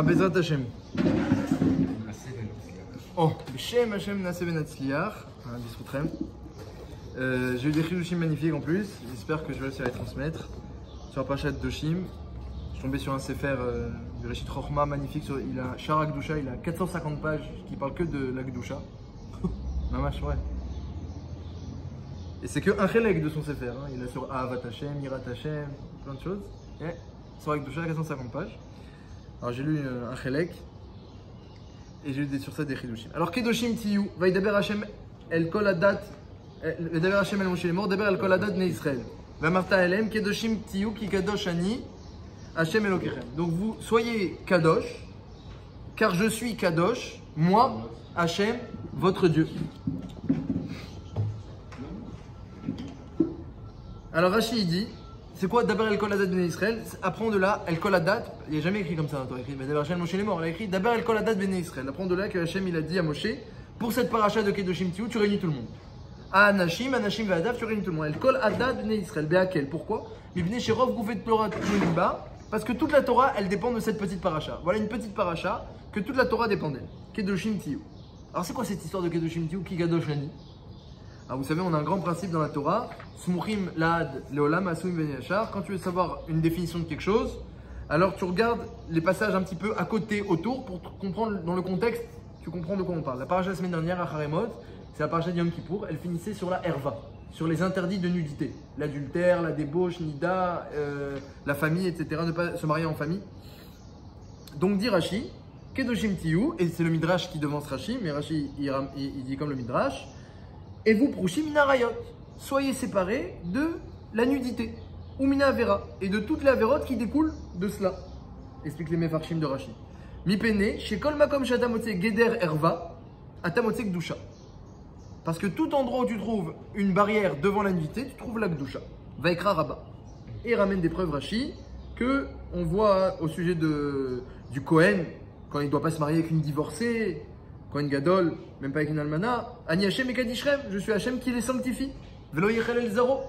Bezrat Hashem. Oh, Shem Hashem Naseh Ben Hatzliach. Bisroutrem. J'ai eu des chidushim magnifiques en plus. J'espère que je vais réussir à les transmettre. Sur la parashat Doshim, je suis tombé sur un sefer du Reshit Chochma magnifique. Il a Shara Gdusha, il a 450 pages qui parlent que de la Gdusha. Mamash, ouais. Et c'est que un chelek de son sefer. Hein. Il a sur Ahavat Hashem, Yirat Hashem, plein de choses. Et sur la Gdusha, 450 pages. Alors j'ai lu un chelek. Et j'ai lu sur ça des chidushim. Alors Kedoshim Tiyu, Vaidaber Hashem El Kol Adat, Vaidaber Hashem El Moshe Lemor, Daber El Kol Adat Bnei Israël. Vamarta Elem, Kedoshim Tiyu, Ki Kadosh Ani, Hashem Elokechem. Donc vous soyez Kadosh, car je suis Kadosh, moi, Hashem, votre Dieu. Alors Rashi il dit, c'est quoi Daber El Kol Adat Bnei Israël? Apprends de là, El Kol Adat, il n'y a jamais écrit comme ça, il écrit Daber Hashem Moshe Lemor, il a écrit Daber El Kol Adat Bnei Israël. Apprends de là que Hashem il a dit à Moshe, pour cette paracha de Kedoshim Tiyu, tu réunis tout le monde. Anashim Vadav, tu réunis tout le monde. El Kol Adat Bnei Israël, Beakel, pourquoi? Mibnei Sherov Goufet Torah Tnuliba, parce que toute la Torah elle dépend de cette petite paracha. Voilà une petite paracha que toute la Torah dépend d'elle. Kedoshim Tiyu. Alors c'est quoi cette histoire de Kedoshim Tiyu, Ki Kadosh Ani? Alors vous savez, on a un grand principe dans la Torah, Smuchim Laad Leolam Asuim Ben Yashar. Quand tu veux savoir une définition de quelque chose, alors tu regardes les passages un petit peu à côté, autour, pour comprendre dans le contexte, tu comprends de quoi on parle. La paracha la semaine dernière, à Haremot, c'est la paracha de Yom Kippour, elle finissait sur la Herva, sur les interdits de nudité. L'adultère, la débauche, Nida, la famille, etc. Ne pas se marier en famille. Donc dit Rashi, Kedoshim Tiyu, et c'est le Midrash qui devance Rashi, mais Rashi il dit comme le Midrash, et vous prouchez mina rayot, soyez séparés de la nudité, ou mina avera, et de toutes les avérotes qui découlent de cela. Explique les Mefarshim de Rashi. Mipene, chez kol makom shatamotse geder erva, atamotse gdusha. Parce que tout endroit où tu trouves une barrière devant la nudité, tu trouves la gdusha. Vaikra Rabba. Et il ramène des preuves Rashi que on voit au sujet du Kohen, quand il ne doit pas se marier avec une divorcée, Kohen Gadol, même pas avec une almana, Ani Hashem et Kadishrem, je suis Hashem qui les sanctifie. Velo Yechel El Zaro.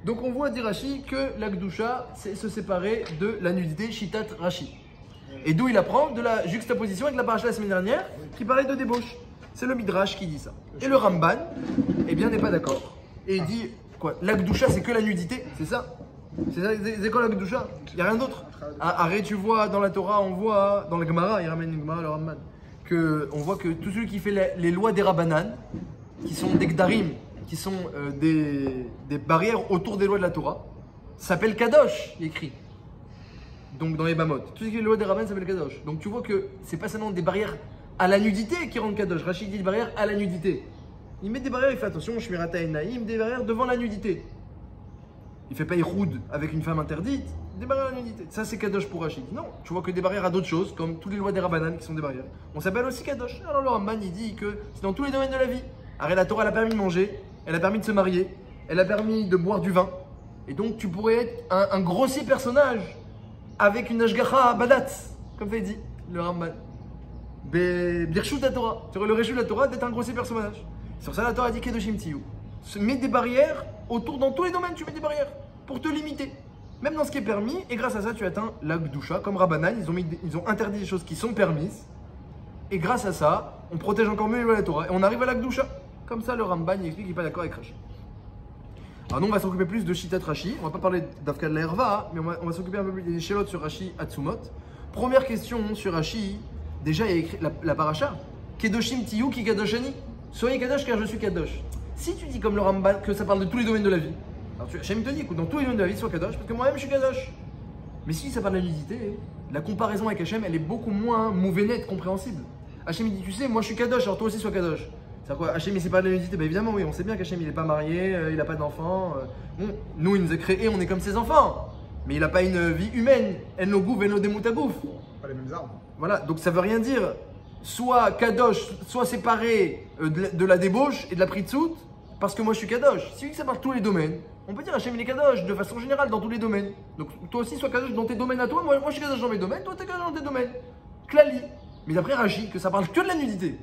Donc on voit dire Rashi que la Gdusha, c'est se séparer de la nudité, Shitat Rashi. Et d'où il apprend de la juxtaposition avec la paracha la semaine dernière qui parlait de débauche. C'est le Midrash qui dit ça. Et le Ramban, eh bien, n'est pas d'accord. Et il dit quoi? La Gdusha, c'est que la nudité, c'est ça? C'est quoi la Gdusha? Il n'y a rien d'autre. Arrête, tu vois, dans la Torah, on voit, dans la Gemara, il ramène une Gemara, le Ramban, on voit que tout celui qui fait les lois des Rabbanan, qui sont des Gdarim, qui sont des barrières autour des lois de la Torah, s'appelle Kadosh, il écrit. Donc dans les Bamot. Tout ce qui est les lois des Rabbanan s'appelle Kadosh. Donc tu vois que c'est pas seulement des barrières à la nudité qui rendent Kadosh. Rachid dit des barrières à la nudité. Il met des barrières, il fait attention, Shmirata et Naïm, des barrières devant la nudité. Il fait pas Iroud avec une femme interdite, des barrières à la nudité. Ça c'est Kadosh pour Rachid. Non, tu vois que des barrières à d'autres choses, comme toutes les lois des Rabbanan qui sont des barrières. On s'appelle aussi Kadosh. Alors le Ramban il dit que c'est dans tous les domaines de la vie. Arrête, la Torah elle a permis de manger, elle a permis de se marier, elle a permis de boire du vin. Et donc tu pourrais être un grossier personnage avec une ashgacha badat, comme fait dit le Ramban. Birshut la Torah, tu aurais le réchut de la Torah d'être un grossier personnage. Sur ça la Torah dit Kedoshim Tiyu. Mets des barrières autour, dans tous les domaines tu mets des barrières pour te limiter. Même dans ce qui est permis, et grâce à ça tu atteins la Gdusha, comme Rabbanan, ils ont interdit des choses qui sont permises. Et grâce à ça, on protège encore mieux la Torah et on arrive à la Gdusha. Comme ça le Ramban il explique qu'il n'est pas d'accord avec Rashi. Alors nous on va s'occuper plus de Shitat Rashi, on va pas parler d'Afka de la Herva, mais on va s'occuper un peu plus des Shelot sur Rashi Atsumot. Première question sur Rashi, déjà il y a écrit la paracha, Kedoshim Tiyu Ki Kadoshani, soyez Kadosh car je suis Kadosh. Si tu dis comme le Ramban que ça parle de tous les domaines de la vie, alors Hashem te dit écoute, dans tous les domaines de la vie sois Kadosh parce que moi-même je suis Kadosh. Mais si ça parle de la nudité, la comparaison avec Hashem elle est beaucoup moins mouvénette, compréhensible. Hashem il dit tu sais moi je suis Kadosh alors toi aussi sois Kadosh. C'est quoi Hachem il sait pas de la nudité? Bah évidemment oui, on sait bien qu'Hachem il est pas marié, il a pas d'enfants. Bon, nous il nous a créés, on est comme ses enfants. Mais il a pas une vie humaine. El no gouf, el no demoutagouf. Pas les mêmes armes. Voilà, donc ça veut rien dire. Soit Kadosh, soit séparé de la débauche et de la pritzout, parce que moi je suis Kadosh. Si ça parle de tous les domaines, on peut dire Hachem il est Kadosh de façon générale dans tous les domaines. Donc toi aussi sois Kadosh dans tes domaines à toi, moi je suis Kadosh dans mes domaines, toi t'es Kadosh dans tes domaines. Klali. Mais d'après Rashi, que ça parle que de la nudité.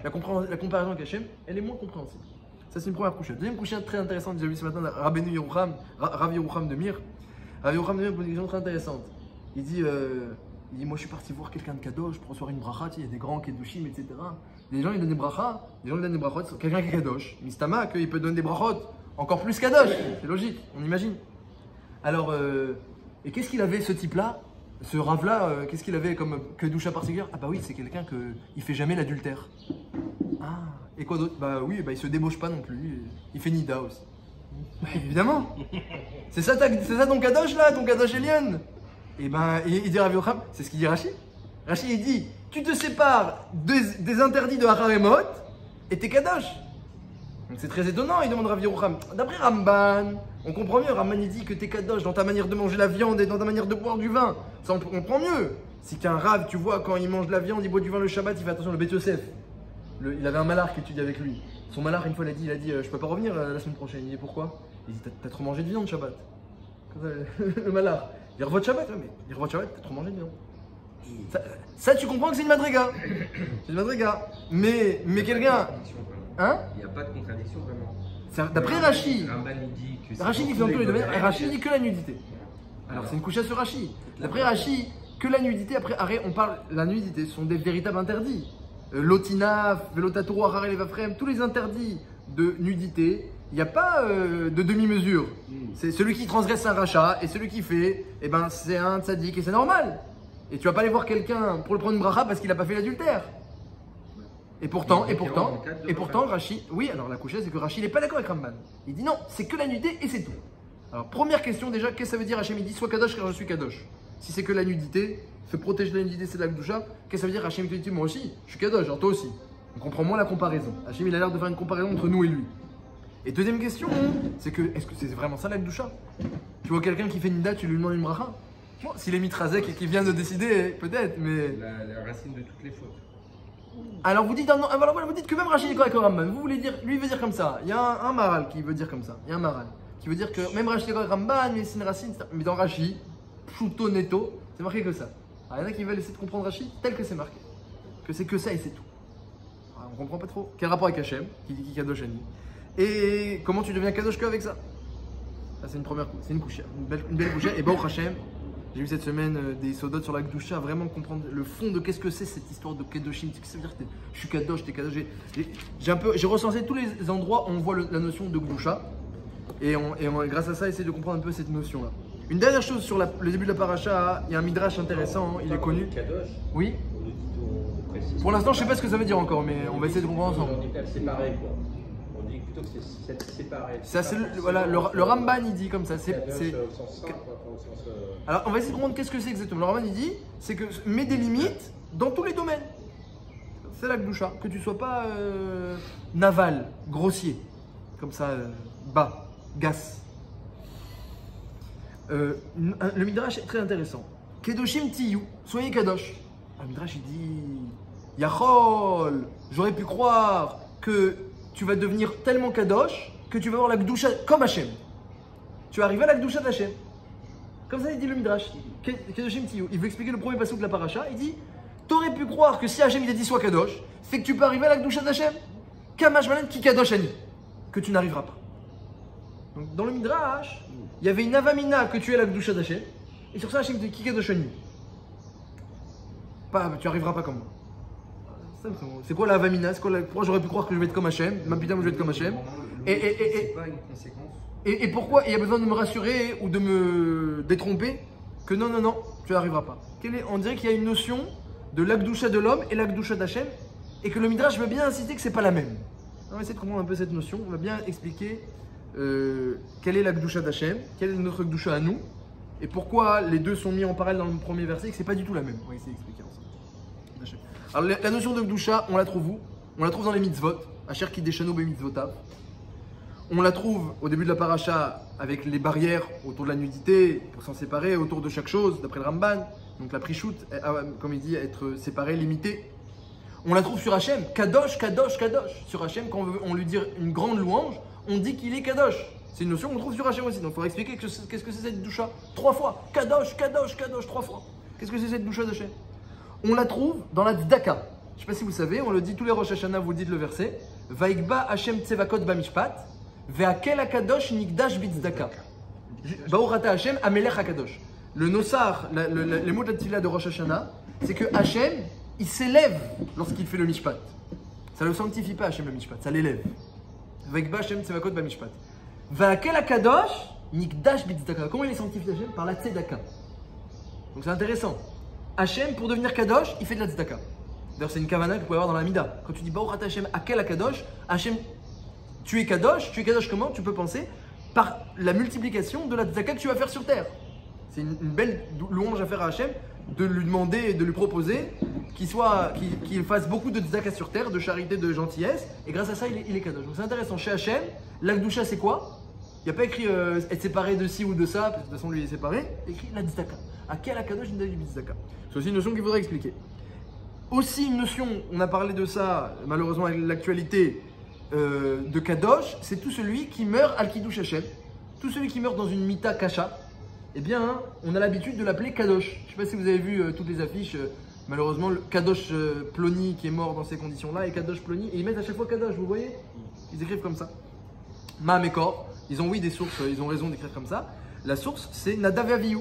La comparaison avec Hachem, elle est moins compréhensible. Ça, c'est une première couchette. Deuxième couchette très intéressante, j'ai vu ce matin, Rabbeinu Yerucham, Rav Yerucham de Mir. Rav Yerucham de Mir pose une question très intéressante. Il dit Il dit, moi je suis parti voir quelqu'un de Kadosh pour recevoir une bracha, il y a des grands Kedushim, etc. Les gens ils donnent des brachas, quelqu'un qui est Kadosh. Mistama, qu'il peut donner des brachot encore plus Kadosh, c'est logique, on imagine. Alors, et qu'est-ce qu'il avait ce type-là, ce Rav-là, qu'est-ce qu'il avait comme Kedusha particulière? Ah bah oui, c'est quelqu'un qui fait jamais l'adultère. Ah, et quoi d'autre? Bah oui, bah il se débauche pas non plus, il fait Nida aussi. Bah, évidemment. C'est ça ton Kadosh là, ton Kadosh Elion. Et ben, il dit Rav Yocham, c'est ce qu'il dit Rashi. Rashi il dit, tu te sépares des interdits de Hararemot et t'es Kadosh. Donc c'est très étonnant, il demande Rav Yocham. D'après Ramban, on comprend mieux. Ramban il dit que t'es Kadosh dans ta manière de manger la viande et dans ta manière de boire du vin. Ça on comprend mieux. Si qu'un Rav, tu vois, quand il mange de la viande, il boit du vin le Shabbat, il fait attention, le Beth Yosef. Il avait un malard qui étudie avec lui. Son malard, une fois, il a dit je peux pas revenir la semaine prochaine. Il dit pourquoi? Il dit t'as trop mangé de viande Shabbat. Le malard. Il revoit de Shabbat, mais il revoit de Shabbat, t'as trop mangé de viande. Ça, tu comprends que c'est une madriga. C'est une madriga. Mais quelqu'un. Hein? Il n'y a pas de contradiction vraiment. D'après Rashi. Rashi dit que dans tous les domaines, Rashi dit que la nudité. Alors c'est une couche sur Rashi. D'après Rashi, que la nudité, après arrêt, on parle, la nudité, ce sont des véritables interdits. Lotinaf, Velotatoro, Harare, Levafrem, tous les interdits de nudité, il n'y a pas de demi-mesure. C'est celui qui transgresse un rachat et celui qui fait, eh ben c'est un tzaddik et c'est normal. Et tu vas pas aller voir quelqu'un pour le prendre une bracha parce qu'il n'a pas fait l'adultère. Et pourtant, Rashi, oui, alors la couchette, c'est que Rashi n'est pas d'accord avec Ramban. Il dit non, c'est que la nudité et c'est tout. Alors, première question déjà, qu'est-ce que ça veut dire Hachem? Il dit sois Kadosh car je suis Kadosh. Si c'est que la nudité, se protéger de la nudité, c'est de la Gdusha, qu'est-ce que ça veut dire Hachem te dit moi aussi, je suis Kadosh, genre toi aussi. On comprend moins la comparaison. Hachem, il a l'air de faire une comparaison entre nous et lui. Et deuxième question, c'est que, est-ce que c'est vraiment ça la Gdusha? Tu vois quelqu'un qui fait une date, tu lui demandes une bracha? Bon, s'il est mitrazek et qu'il vient de décider, peut-être, mais. La racine de toutes les fautes. Alors vous dites, non, alors vous dites que même Rashi est correct avec Ramban. Vous voulez dire, lui il veut dire comme ça. Il y a un maral qui veut dire comme ça. Il y a un maral qui veut dire que même Rashi est correct avec Ramban, mais c'est une racine. Mais dans Rashi, Pshuto Neto, c'est marqué que ça. Alors, il y en a qui veulent essayer de comprendre Rashi tel que c'est marqué. Que c'est que ça et c'est tout. Alors, on comprend pas trop. Quel rapport avec Hachem, qui dit qui Kadosh Ani. Et comment tu deviens Kadosh que avec ça? Ça c'est une première couche, c'est une couche. Une belle couche. Et bon Hachem. J'ai vu cette semaine des sodotes sur la Gdusha, vraiment comprendre le fond de qu'est-ce que c'est cette histoire de Kedoshim. Qu'est-ce que ça veut dire que je suis Kadosh, t'es Kadosh. J'ai recensé tous les endroits où on voit la notion de Gdusha. Et grâce à ça, essayer de comprendre un peu cette notion-là. Une dernière chose sur le début de la paracha, il y a un midrash intéressant, il est connu. Kadosh. Oui. Pour l'instant, je ne sais pas ce que ça veut dire encore, mais on va essayer de comprendre ensemble. On dit séparé, quoi. On dit plutôt que c'est séparé. Ça, voilà, le Ramban, il dit comme ça. Alors, on va essayer de comprendre qu'est-ce que c'est exactement. Le Ramban, il dit, c'est que mets des limites dans tous les domaines. C'est la Gdusha. Que tu ne sois pas naval, grossier, comme ça, bas, gas. Le Midrash est très intéressant. Kedoshim tiyu, soyez Kadosh. Le Midrash, il dit, Yachol, j'aurais pu croire que tu vas devenir tellement Kadosh que tu vas avoir la Gdusha comme Hachem. Tu vas arriver à la Gdusha d'Hachem. Comme ça, il dit le Midrash. Kedoshim tiyu. Il veut expliquer le premier passage de la paracha. Il dit, t'aurais pu croire que si Hachem il a dit sois Kadosh, c'est que tu peux arriver à la Gdusha d'Hachem. Kamash Malan ki Kadosh Ani. Que tu n'arriveras pas. Donc, dans le Midrash, il y avait une avamina que tu es la Gdusha d'Hachem. Et sur ça, Hachem te dit ki Kadosh Ani. Tu n'arriveras pas comme moi. C'est quoi la avamina? Pourquoi j'aurais pu croire que je vais être comme Hachem? Ma putain, je vais être comme Hachem. Et pourquoi il y a besoin de me rassurer ou de me détromper que non, tu n'arriveras pas. On dirait qu'il y a une notion de l'Agdusha de l'homme et l'Agdusha d'Hachem et que le Midrash veut bien inciter que ce n'est pas la même. On va essayer de comprendre un peu cette notion. On va bien expliquer quelle est l'Agdusha d'Hachem, quelle est notre Agdusha à nous et pourquoi les deux sont mis en parallèle dans le premier verset et que ce n'est pas du tout la même. On va essayer d'expliquer ensemble. Alors la notion de Gdusha, on la trouve où? On la trouve dans les mitzvot, Asher Kideshanu be mitzvotav. On la trouve au début de la paracha avec les barrières autour de la nudité pour s'en séparer autour de chaque chose, d'après le Ramban. Donc la prichout, comme il dit, être séparé, limité. On la trouve sur Hachem, Kadosh, Kadosh, Kadosh. Sur Hachem, quand on lui dit une grande louange, on dit qu'il est Kadosh. C'est une notion qu'on trouve sur Hachem aussi. Donc il faudra expliquer qu'est-ce que c'est cette Gdusha 3 fois. Kadosh, Kadosh, Kadosh, 3 fois. Qu'est-ce que c'est cette Gdusha d'Hachem? On la trouve dans la Tzedaka. Je ne sais pas si vous savez, on le dit tous les Rosh Hashanah, vous dites le verset. Vaikba Hashem Tzevakot Bamishpat, Ve'akel HaKadosh Nikdash Bitzdaka. Baruch Ata Hashem Amelech HaKadosh. le Nosar, les mots de la Tfila de Rosh Hashanah, c'est que Hachem, il s'élève lorsqu'il fait le Mishpat. Ça ne le sanctifie pas, Hachem, le Mishpat, ça l'élève. Vekba Hachem Tzevakot ba Mishpat. Va'akel HaKadosh, Nikdash B'Tzedaka. Comment il est sanctifié, Hachem? Par la Tzedaka. Donc c'est intéressant. Hachem, pour devenir Kadosh, il fait de la Tzedaka. D'ailleurs, c'est une kavana que vous pouvez avoir dans la Mida. Quand tu dis Baruch Ata Hachem, Akel HaKadosh, Hachem, tu es Kadosh comment? Tu peux penser par la multiplication de la Tzedaka que tu vas faire sur terre. C'est une belle louange à faire à Hachem, de lui demander et de lui proposer qu'il fasse beaucoup de tzedaka sur terre, de charité, de gentillesse, et grâce à ça, il est kadosh. Donc c'est intéressant. Chez Hachem, l'Akdoucha, c'est quoi? Il n'y a pas écrit être séparé de ci ou de ça, parce que de toute façon, lui, il est séparé. Il y a écrit la tzedaka. À quel akadosh il dit tzedaka? C'est aussi une notion qu'il faudrait expliquer. Aussi, une notion, on a parlé de ça, malheureusement, avec l'actualité de kadosh, c'est tout celui qui meurt al kiddush Hachem. Tout celui qui meurt dans une mita kasha. Eh bien, on a l'habitude de l'appeler Kadosh. Je ne sais pas si vous avez vu toutes les affiches. Malheureusement, le Kadosh Ploni qui est mort dans ces conditions-là et Kadosh Ploni. Et ils mettent à chaque fois Kadosh, vous voyez? Ils écrivent comme ça. Ma'amekor. Ils ont, oui, des sources, ils ont raison d'écrire comme ça. La source, c'est Nadav Avihu.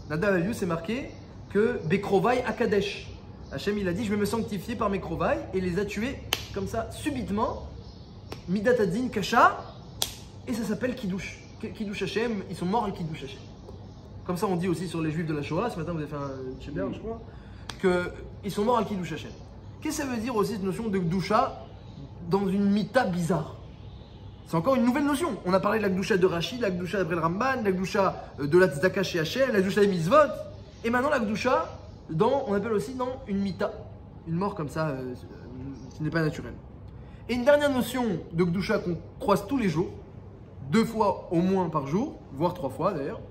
Nadav Avihu, c'est marqué que Bekrovai Akadesh. Hachem, il a dit, je vais me sanctifier par mes Krovai, et les a tués comme ça, subitement. Midat Adin Kasha. Et ça s'appelle Kiddush. Kiddush Hachem, ils sont morts à Kiddush Hachem. Comme ça, on dit aussi sur les Juifs de la Shoah. Ce matin, vous avez fait un Chéber, je crois, qu'ils sont morts à Kiddush Hachem. Qu'est-ce que ça veut dire aussi cette notion de Gdusha dans une mita bizarre? C'est encore une nouvelle notion. On a parlé de la Gdusha de Rashi, la Gdusha d'après le Ramban, la Gdusha de la Tzedaka chez Hachem, la Gdusha des Mitzvot. Et maintenant, la Gdusha, on appelle aussi dans une mita. Une mort comme ça, qui n'est pas naturelle. Et une dernière notion de Gdusha qu'on croise tous les jours, 2 fois au moins par jour, voire 3 fois d'ailleurs,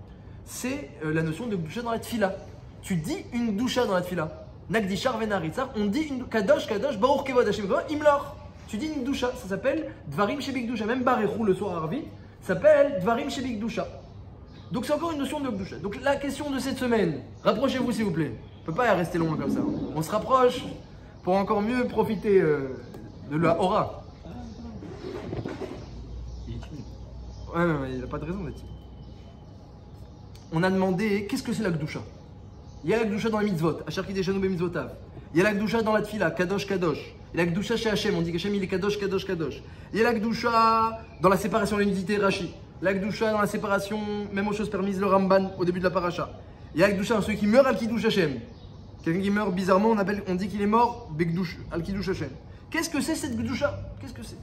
c'est la notion de Gdusha dans la Tfila. Tu dis une Gdusha dans la Tfila. Nagdishar venaritzar, on dit une Kadosh, Baruch Kevod Hashem, Imlor. Tu dis une Gdusha, ça s'appelle Dvarim Shebik Gdusha. Même Barechou le soir à Arvit s'appelle Dvarim Shebik Gdusha. Donc c'est encore une notion de Gdusha. Donc la question de cette semaine, rapprochez-vous s'il vous plaît. On ne peut pas rester loin comme ça. On se rapproche pour encore mieux profiter de la aura. Ouais, il n'a pas de raison d'être timide. On a demandé qu'est-ce que c'est la Gdusha. Il y a la Gdusha dans les mitzvot, Asher Kideshanu be mitzvotav. Il y a la Gdusha dans la Tfila, Kadosh Kadosh. Il y a la Gdusha chez Hachem, on dit qu'Hachem il est Kadosh Kadosh Kadosh. Il y a la Gdusha dans la séparation de l'unité Rashi. La Gdusha dans la séparation, même aux choses permises, le Ramban au début de la paracha. Il y a la Gdusha dans celui qui meurt al Kiddush Hachem. Quelqu'un qui meurt bizarrement, on dit qu'il est mort Bekdush, al Kiddush Hachem. Qu'est-ce que c'est cette Gdusha? Qu'est-ce que c'est?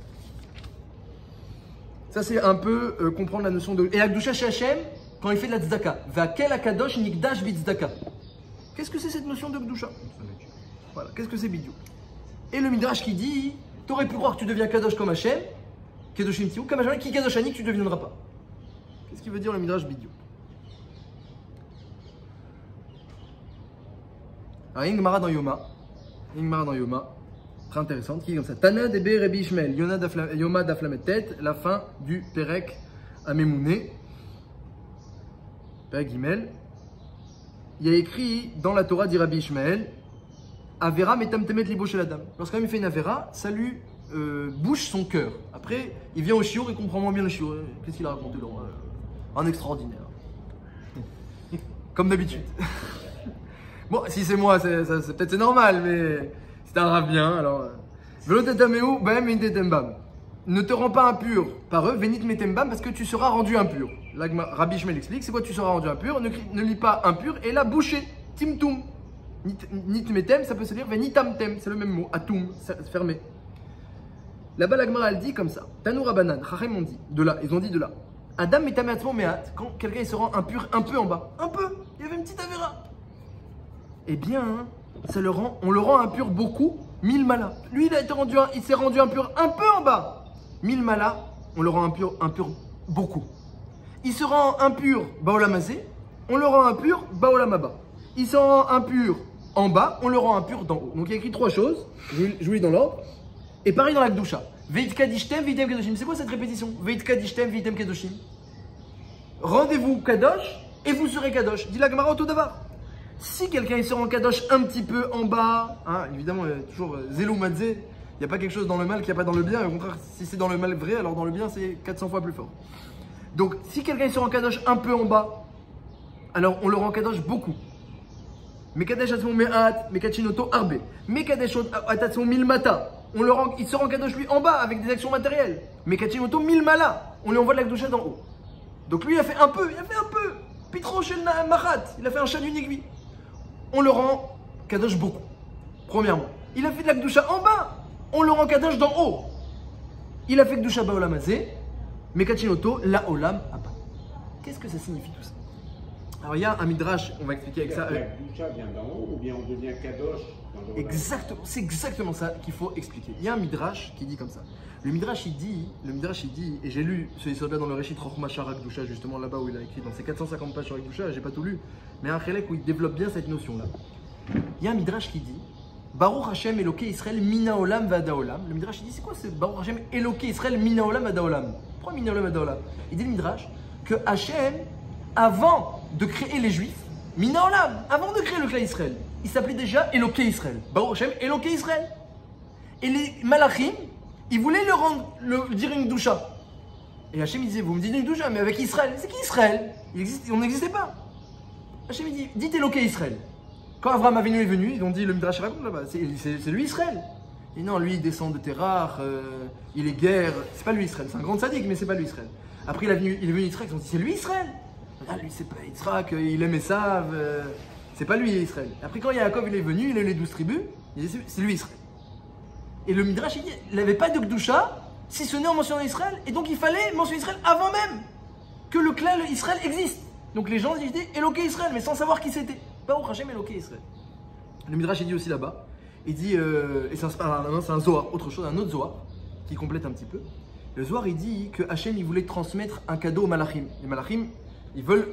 Ça c'est un peu comprendre la notion de... Et la Gdusha chez Hachem, quand il fait de la tzedaka, Va'akel HaKadosh Nikdash B'Tzedaka. Qu'est-ce que c'est cette notion de Gdusha? Voilà, qu'est-ce que c'est Bidiou? Et le Midrash qui dit, t'aurais pu croire que tu deviens Kadosh comme Hachem, Kedoshim Tiou, comme Hachem, qui Kadosh Ani, que tu ne deviendras pas. Qu'est-ce qu'il veut dire le Midrash Bidiou? Alors, il y a une Gemara dans Yoma, très intéressante, qui est comme ça. Tana Debe Rabbi Ishmael, Yoma Daflametet, la fin du Perek Amemouné. Perek Gimel. Il y a écrit dans la Torah dit Rabbi Ishmael, Avera metamtemet libo shel adam. Lorsqu'un homme fait une Avera, ça lui bouche son cœur. Après, il vient au shiur, il comprend moins bien le shiur. Qu'est-ce qu'il a raconté là? Un extraordinaire. Comme d'habitude. Bon, si c'est moi, peut-être c'est normal, mais c'est un rave bien. Alors, Velotetameu, bam, intembam. Ne te rends pas impur par eux, venit metembam, parce que tu seras rendu impur. Là, Rabbi Ishmael explique, c'est quoi tu seras rendu impur? Ne lis pas impur et la boucher, timtum. Nit metem, ça peut se dire venitamtem, c'est le même mot, atum, fermé. Là-bas, la Gemara, elle dit comme ça. Tanoura banan, Chachem ont dit, de là, ils ont dit de là. Adam metameatzmo meat, quand quelqu'un se rend impur un peu en bas, un peu, il y avait une petite avéra. Eh bien, on le rend impur beaucoup, 1000 malas. Lui, il s'est rendu impur un peu en bas. 1000 malas, on le rend impur beaucoup. Il se rend impur baolamazé, on le rend impur baolamaba. Il se rend impur en bas, on le rend impur d'en haut. Donc il y a écrit 3 choses, je vous lis dans l'ordre. Et pareil dans la Gdusha. Veit kadishtem, vitem kedoshim. C'est quoi cette répétition? Veit kadishtem, vitem kedoshim. Rendez-vous kadosh et vous serez kadosh. Dit la Gemara au tout d'abord. Si quelqu'un se rend kadosh un petit peu en bas, hein, évidemment, il y a toujours zélou madzé. Il n'y a pas quelque chose dans le mal qu'il n'y a pas dans le bien. Et au contraire, si c'est dans le mal vrai, alors dans le bien, c'est 400 fois plus fort. Donc, si quelqu'un se rend kadosh un peu en bas, alors on le rend kadosh beaucoup. Mekadesh atzmo me'at, mekachinoto arbe. Mekadesh atzmo milmata. Il se rend kadosh lui en bas avec des actions matérielles. Mekachinoto milmala. On lui envoie de la gdoucha d'en haut. Donc lui il a fait un peu. Pitro shel mahat. Il a fait un chat d'une aiguille. On le rend kadosh beaucoup. Premièrement. Il a fait de la gdoucha en bas. On le rend kadosh d'en haut. Il a fait gdoucha ba'olam hazeh. Mekachinoto la olam abba. Qu'est-ce que ça signifie tout ça? Alors il y a un midrash, on va expliquer avec ça. La gdoucha vient d'en haut ou bien on devient kadosh dans le Exactement, c'est exactement ça qu'il faut expliquer. Il y a un midrash qui dit comme ça. Le midrash il dit, et j'ai lu ce yesod-là dans le Réchit Rochma Shar Gdusha, justement là-bas où il a écrit dans ses 450 pages sur Gdusha, j'ai pas tout lu, mais un chélek où il développe bien cette notion-là. Il y a un midrash qui dit Baruch Hashem Eloké Israël Mina Olam Vada Olam. Le midrash il dit c'est quoi ce Baruch Hashem Eloké Israël Mina Olam Vada Olam? Pourquoi Mina Olam Vada Olam? Il dit le midrash que Hashem, avant de créer les Juifs, Mina Olam, avant de créer le clan Israël, il s'appelait déjà Eloké Israël. Baruch Hashem Eloké Israël. Et les Malachim, ils voulaient le dire une doucha. Et Hashem il disait, vous me dites une doucha, mais avec Israël. C'est qui Israël? On n'existait pas. Hashem il dit, dites Eloké Israël. Quand Avraham Avinu est venu, ils ont dit, le Midrash raconte là-bas, c'est lui Israël. Et non, lui il descend de Terach, il est guerre. C'est pas lui Israël, c'est un grand sadique, mais c'est pas lui Israël. Après il est venu Israël, ils ont dit, c'est lui Israël. Ah, lui c'est pas Yitzhak, il aime Esav, c'est pas lui Israël. Après quand Yaakov il est venu, il a eu les 12 tribus, il dit, c'est lui Israël. Et le Midrash, il n'avait pas de Gdusha, si ce n'est en mentionnant Israël, et donc il fallait mentionner Israël avant même que le clan Israël existe. Donc les gens disaient Eloké Israël, mais sans savoir qui c'était. Baruch Hashem Eloké Israël. Le Midrash, il dit aussi là-bas, il dit, et c'est un Zohar, autre chose, un autre Zohar, qui complète un petit peu. Le Zohar, il dit que Hashem, il voulait transmettre un cadeau aux Malachim. Les Malachim, ils veulent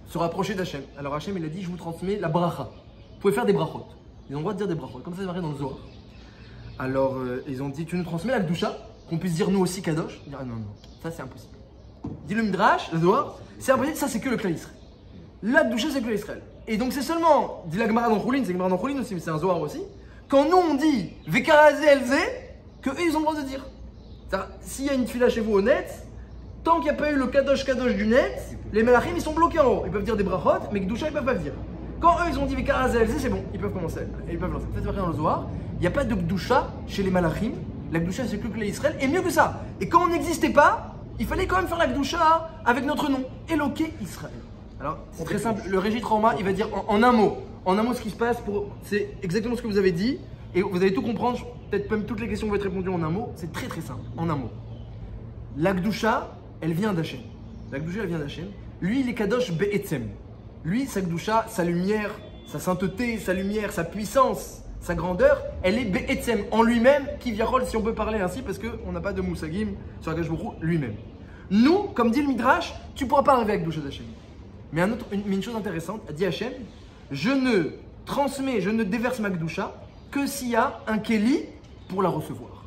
se rapprocher d'Hachem. Alors Hachem, il a dit, je vous transmets la bracha. Vous pouvez faire des brachot. Ils ont le droit de dire des brachot, comme ça c'est marqué dans le Zohar. Alors, ils ont dit, tu nous transmets la Gdusha, qu'on puisse dire nous aussi Kadosh. Il dit, ah non, ça c'est impossible. Dit le Midrash, le Zohar, c'est impossible, ça c'est que le clan Israël. La Gdusha c'est que le Israël. Et donc c'est seulement, dit la Gemara dans Choulin, c'est Gemara dans Choulin aussi, mais c'est un Zohar aussi, quand nous on dit Vekarazé Elzé, que eux ils ont le droit de dire. S'il y a une fila chez vous honnête, tant qu'il n'y a pas eu le Kadosh du net, les Malachim ils sont bloqués en haut. Ils peuvent dire des brachot, mais Gdusha ils peuvent pas le dire. Quand eux ils ont dit Vekarazé Elzé, c'est bon, ils peuvent commencer. Et ils peuvent lancer. Peut-être dans le Zohar. Il n'y a pas de Gdusha chez les Malachim. La Gdusha, c'est que le Israël. Et mieux que ça. Et quand on n'existait pas, il fallait quand même faire la Gdusha avec notre nom. Eloké Israël. Alors, c'est très simple. Le Régit Trauma, il va dire en un mot. En un mot, ce qui se passe, c'est exactement ce que vous avez dit. Et vous allez tout comprendre. Peut-être même toutes les questions vont être répondues en un mot. C'est très très simple. En un mot. La Gdusha, elle vient d'Hachem. La Gdusha, elle vient d'Hachem. Lui, il est Kadosh Be'etzem. Lui, sa Gdusha, sa lumière, sa sainteté, sa lumière, sa puissance, sa grandeur, elle est Be'etzem, en lui-même, qui viarol, si on peut parler ainsi, parce qu'on n'a pas de Moussagim sur Akadosh Baruch Hu lui-même. Nous, comme dit le Midrash, tu ne pourras pas arriver avec Gdusha d'Hachem. Mais une chose intéressante, dit Hachem, je ne déverse ma Gdusha que s'il y a un Kéli pour la recevoir.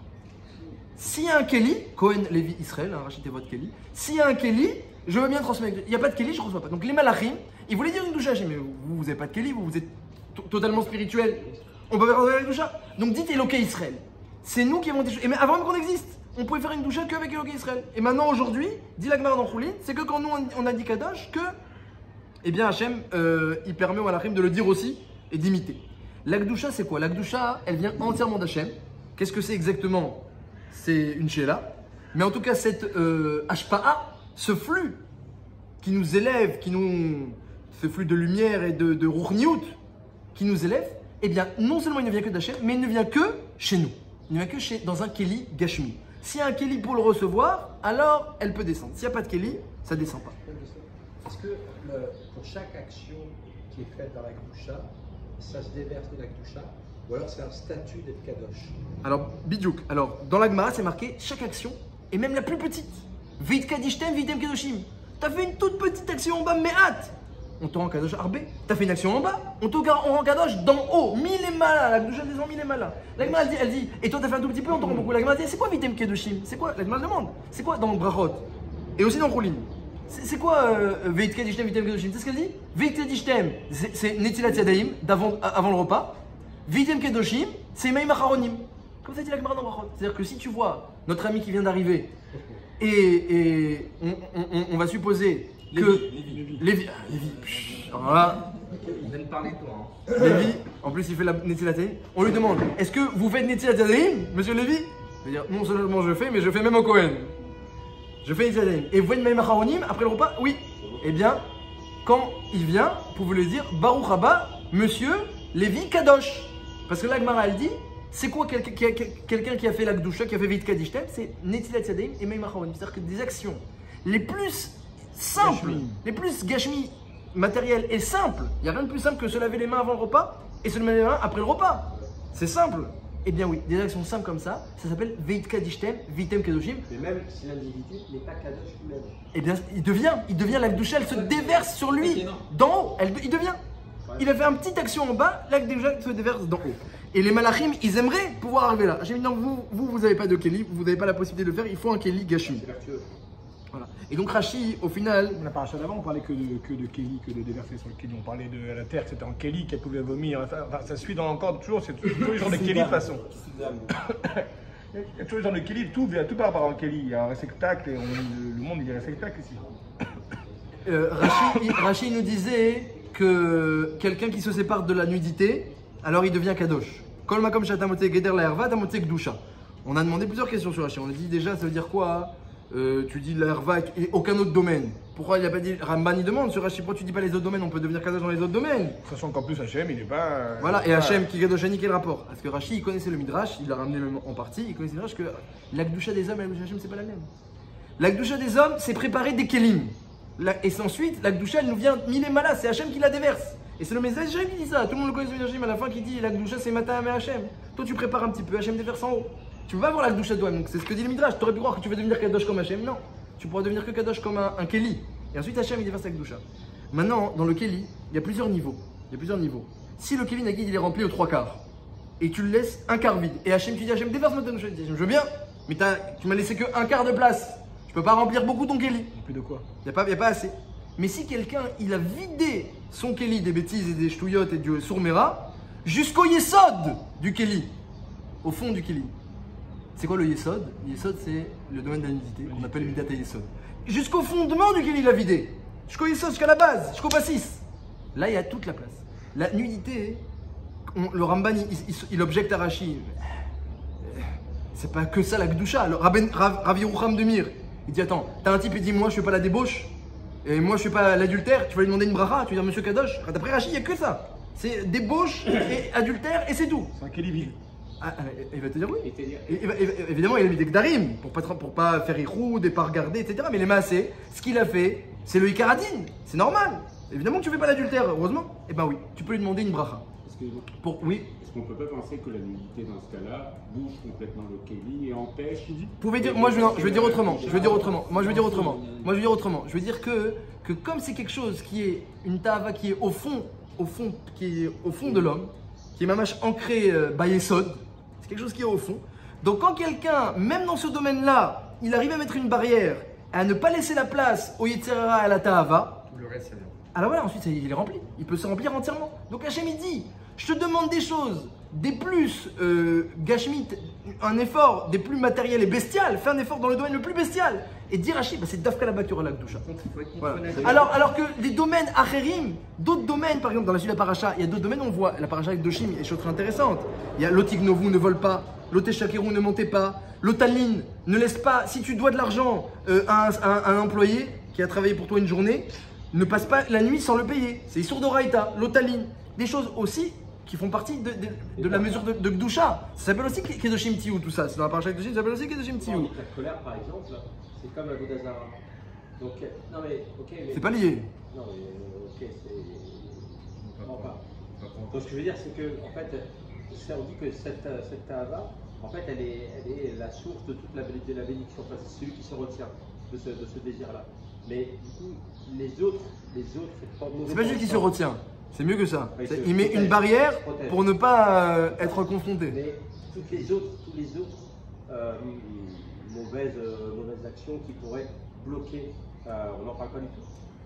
S'il y a un Kéli, Cohen, Lévi, Israël, rachetez votre Kéli, s'il y a un Kéli, je veux bien transmettre. Il n'y a pas de Kéli, je ne reçois pas. Donc les Malachim, ils voulaient dire une Gdusha Hachem, mais vous n'avez pas de Kéli, vous êtes totalement spirituel. On peut faire une doucha. Donc dites Eloké Israël. C'est nous qui avons dit. Mais avant même qu'on existe, on pouvait faire une doucha qu'avec Eloké Israël. Et maintenant, aujourd'hui, dit la Gemara dans Choulin, c'est que quand nous on a dit Kadosh, que, eh bien, Hachem, il permet aux Malachim de le dire aussi et d'imiter. La Gdusha, c'est quoi? La Gdusha, elle vient entièrement d'Hachem. Qu'est-ce que c'est exactement? C'est une Sheila. Mais en tout cas, cette Hashpa'a, ce flux qui nous élève, ce flux de lumière et de Ruchniut qui nous élève, eh bien, non seulement il ne vient que d'Hachem, mais il ne vient que chez nous. Il ne vient que dans un Kéli Gashmi. S'il y a un Kéli pour le recevoir, alors elle peut descendre. S'il n'y a pas de Kéli, ça ne descend pas. Est-ce que pour chaque action qui est faite dans la Gdusha, ça se déverse de la Gdusha, ou alors c'est un statut d'être Kadosh? Alors, Bidjouk, dans la Gemara, c'est marqué chaque action, et même la plus petite. Veit Kadishtem, Vitem Kedoshim. Tu as fait une toute petite action en bas, mais hâte. On te rend Kadosh Arbé. Tu as fait une action en bas, on rend Kadosh d'en haut. Mille et malin, la Gdusha descend mille et malin. La Gemara, elle dit, et toi tu as fait un tout petit peu, on te rend beaucoup. La Gemara dit, c'est quoi Vitem Kedoshim? C'est quoi? La Gemara demande, c'est quoi dans le Brachot? Et aussi dans Choulin. C'est quoi Veit Kadishtem, Vitem Kedoshim? C'est ce qu'elle dit? Veit Kadishtem, c'est Netilat Yadayim, avant le repas. Vitem Kedoshim, c'est Maïm Acharonim. Comme ça dit la Gemara dans Brachot. C'est-à-dire que si tu vois notre ami qui vient d'arriver, et on va supposer, que Lévi, alors là, On vient de parler de toi. Lévi, en plus il fait la Netilat Yadayim. On lui demande, est-ce que vous faites Netilat Yadayim, monsieur Lévi? Il va dire, non seulement je fais, mais je fais même au Kohen. Je fais Netilat Yadayim. Et vous faites Maïm Acharonim après le repas? Oui. Eh bien, quand il vient, vous pouvez lui dire, Baruch Haba, monsieur Lévi Kadosh. Parce que là, Gemara, elle dit, c'est quoi quelqu'un qui a fait la Gdusha, qui a fait Veit Kadishtem? C'est Netilat Yadayim et Maïm Acharonim. C'est-à-dire que des actions les plus simples, les plus gashmi, matérielles et simples. Il n'y a rien de plus simple que se laver les mains avant le repas et se laver les mains après le repas. C'est simple. Eh bien oui, des actions simples comme ça s'appelle Veit Kadishtem, Vitem Kadoshim. Mais même si l'individu n'est pas Kadosh lui-même. Eh bien, il devient la Gdusha, elle se déverse sur lui, d'en haut, il devient. Il a fait une petite action en bas, la Gdusha se déverse d'en haut. Et les Malachim, ils aimeraient pouvoir arriver là. J'ai dit non, vous n'avez pas de Keli, vous n'avez pas la possibilité de le faire, il faut un Keli Gashmi. C'est vertueux. Voilà. Et donc Rashi, au final, La paracha d'avant, on parlait que de Kéli, que de déverser sur le Kéli. On parlait de la terre, c'était en Kéli qu'elle pouvait vomir. Enfin, ça suit dans encore toujours, c'est toujours les gens de Kéli de façon. Il y a toujours les gens de Kéli, tout par rapport à Kéli. Il y a un réceptacle et le monde il est réceptacle ici. Rashi nous disait que quelqu'un qui se sépare de la nudité, alors il devient kadosh. Kol makom shatamote geder la herva, tamote gdusha. On a demandé plusieurs questions sur Rashi. On a dit déjà, ça veut dire quoi? Tu dis la herva et aucun autre domaine. Pourquoi il n'a pas dit Ramban? Il demande sur Rashi, pourquoi tu dis pas les autres domaines? On peut devenir kadosh dans les autres domaines. Sachant qu'en plus Hachem, il n'est pas. Voilà, et Hachem qui kadoshani, quel rapport? Parce que Rashi, il connaissait le midrash, il l'a ramené même en partie, il connaissait le midrash que la gdusha des hommes et la gdusha d'Hachem, c'est pas la même. La gdusha des hommes, c'est préparer des kelim. Et ensuite, la gdusha, elle nous vient milémala, c'est Hachem qui la déverse. Et c'est le message Hachem qui dit ça. Tout le monde le connaît sur Hachem à la fin qui dit la gdusha c'est matin mais Hachem. Toi tu prépares un petit peu, Hachem déverse en haut. Tu vas voir la gdusha de toi, donc c'est ce que dit le midrash. Tu aurais pu croire que tu vas devenir kadosh comme Hachem, non. Tu pourras devenir que kadosh comme un keli. Et ensuite Hachem il déverse la gdusha. Maintenant, dans le keli, il y a plusieurs niveaux. Si le keli Nagid il est rempli aux 3/4 et tu le laisses un quart vide et Hachem tu dis Hachem déverse ma gdusha, je veux bien, mais tu m'as laissé que un quart de place. Je peux pas remplir beaucoup ton keli. Plus de quoi? Il n'y a pas assez. Mais si quelqu'un il a vidé son keli des bêtises et des ch'touillottes et du sourmera jusqu'au yesod du keli, au fond du keli. C'est quoi le yesod? Le yesod c'est le domaine de la nudité qu'on appelle midat yesod. Jusqu'au fondement du keli il a vidé. Jusqu'au yesod, jusqu'à la base, jusqu'au bassis. Là il y a toute la place. La nudité, le Ramban il objecte à Rashi. C'est pas que ça la Gdusha. Rav Yerucham de Mir, il dit attends, t'as un type qui dit moi je fais pas la débauche. Et moi je fais pas l'adultère, tu vas lui demander une bracha, tu vas dire monsieur Kadosh. D'après Rashi, il n'y a que ça. C'est débauche et adultère et c'est tout. C'est un Kéli vide. Il va te dire oui. Évidemment, il a mis des gdarim pour pas faire iroud et pas regarder, etc. Mais les massés, ce qu'il a fait, c'est le ikaradine. C'est normal. Évidemment que tu fais pas l'adultère, heureusement. Eh ben oui, tu peux lui demander une bracha. Oui. Est-ce qu'on peut pas penser que la nudité dans ce cas-là bouge complètement le Kéli et empêche? Vous pouvez dire, moi je vais dire autrement. Je vais dire que comme c'est quelque chose qui est une tava qui est au fond de l'homme, qui est mamash ancré bayesod, c'est quelque chose qui est au fond. Donc quand quelqu'un, même dans ce domaine-là, il arrive à mettre une barrière, à ne pas laisser la place au Yetzirah et à la Tahava, Tout le reste, c'est bien. alors voilà, ensuite il est rempli, il peut se remplir entièrement. Donc Hachem il dit, je te demande des choses, des plus gashmit, un effort des plus matériels et bestial, fais un effort dans le domaine le plus bestial. Et dire Hachem, c'est Dafka la Bakura la Gdusha. Voilà. Alors que les domaines Acherim, d'autres domaines, par exemple dans la suite de la paracha, il y a d'autres domaines, on voit la paracha avec Doshim, il y a des choses très intéressantes. Il y a l'Otignovu ne vole pas, l'Oteshakeru ne montez pas, l'Otalin ne laisse pas, si tu dois de l'argent à un employé qui a travaillé pour toi une journée, ne passe pas la nuit sans le payer. C'est Issour d'Oraïta, l'Otalin. Des choses aussi qui font partie de la mesure de Gdusha. Ça s'appelle aussi Kedoshim Tiou, tout ça. C'est dans la paracha de Doshim, ça s'appelle aussi Kedoshim Tiou. La colère, par exemple, c'est comme la Vodazara. Donc, non mais, ok. Mais... C'est pas lié. Non mais, ok, c'est. Je comprends pas. Donc, ce que je veux dire, c'est que, en fait, ça, on dit que cette Tahava, en fait, elle est la source de toute la bénédiction. Enfin, c'est celui qui se retient de ce désir-là. Mais, du coup, les autres, c'est pas mauvais. C'est pas juste qui se retient. C'est mieux que ça. Oui, il met une barrière pour ne pas être confronté. Mais tous les autres mauvaises actions qui pourraient bloquer, on n'en parle pas du tout.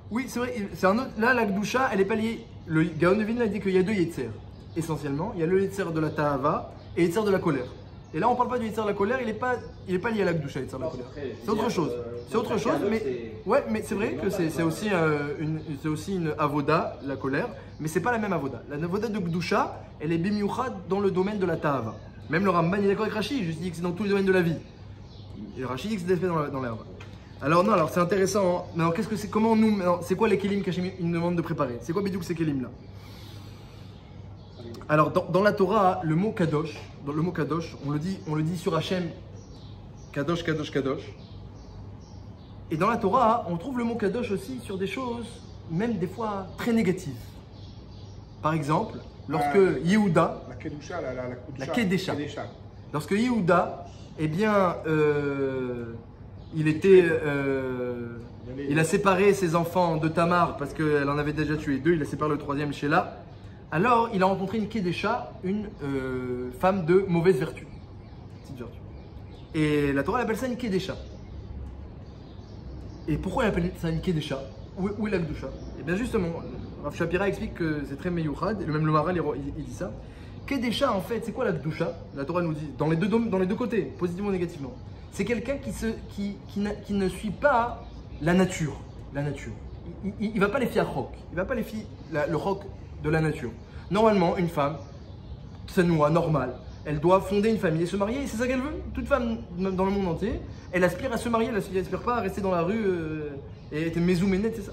Oui, c'est vrai. C'est un autre. Là, la Gdusha, elle est pas liée. Le Gaon de Vilna a dit qu'il y a deux Yetzer. Essentiellement, il y a le Yetzer de la Tahava et le Yetzer de la colère. Et là, on parle pas du Yetzer de la colère, il est pas lié à la Gdusha, Yetzer de la colère. C'est autre chose. C'est autre chose, mais c'est vrai que c'est aussi une avoda, la colère, mais c'est pas la même avoda. La avoda de Gdusha, elle est bimiuchad dans le domaine de la ta'ava. Même le Ramban, il est d'accord avec Rashi, je dis que c'est dans tous les domaines de la vie. Et Rashi dit que c'est fait dans l'herbe. Alors non, alors c'est intéressant. Hein. Mais alors qu'est-ce que c'est? Comment nous? C'est quoi les kelim qu'Hachem nous demande de préparer? C'est quoi bidou ces kelim là? Alors dans la Torah, le mot kadosh, on le dit sur Hachem, kadosh, kadosh, kadosh. Et dans la Torah, on trouve le mot kadosh aussi sur des choses, même des fois très négatives. Par exemple, lorsque Yehuda, la Kedesha, lorsque Yehuda, eh bien, il a séparé ses enfants de Tamar parce qu'elle en avait déjà tué 2, il a séparé le 3e Sheila. Alors, il a rencontré une Kedesha, une femme de mauvaise vertu, petite vertu. Et la Torah appelle ça une Kedesha. Et pourquoi elle appelle ça une Kedesha? Où est la Gdusha? Et bien justement, Rav Shapira explique que c'est très meyouchad, et même le Maharal il dit ça. Kedesha, en fait, c'est quoi la Gdusha? La Torah nous dit, dans les deux côtés, positivement ou négativement. C'est quelqu'un qui ne suit pas la nature. Il ne va pas les fier rock. Il ne va pas les fier le rock de la nature. Normalement, une femme, tsanoua, normale, elle doit fonder une famille et se marier, et c'est ça qu'elle veut. Toute femme dans le monde entier, elle aspire à se marier, elle n'aspire pas à rester dans la rue et être mezouménette, c'est ça.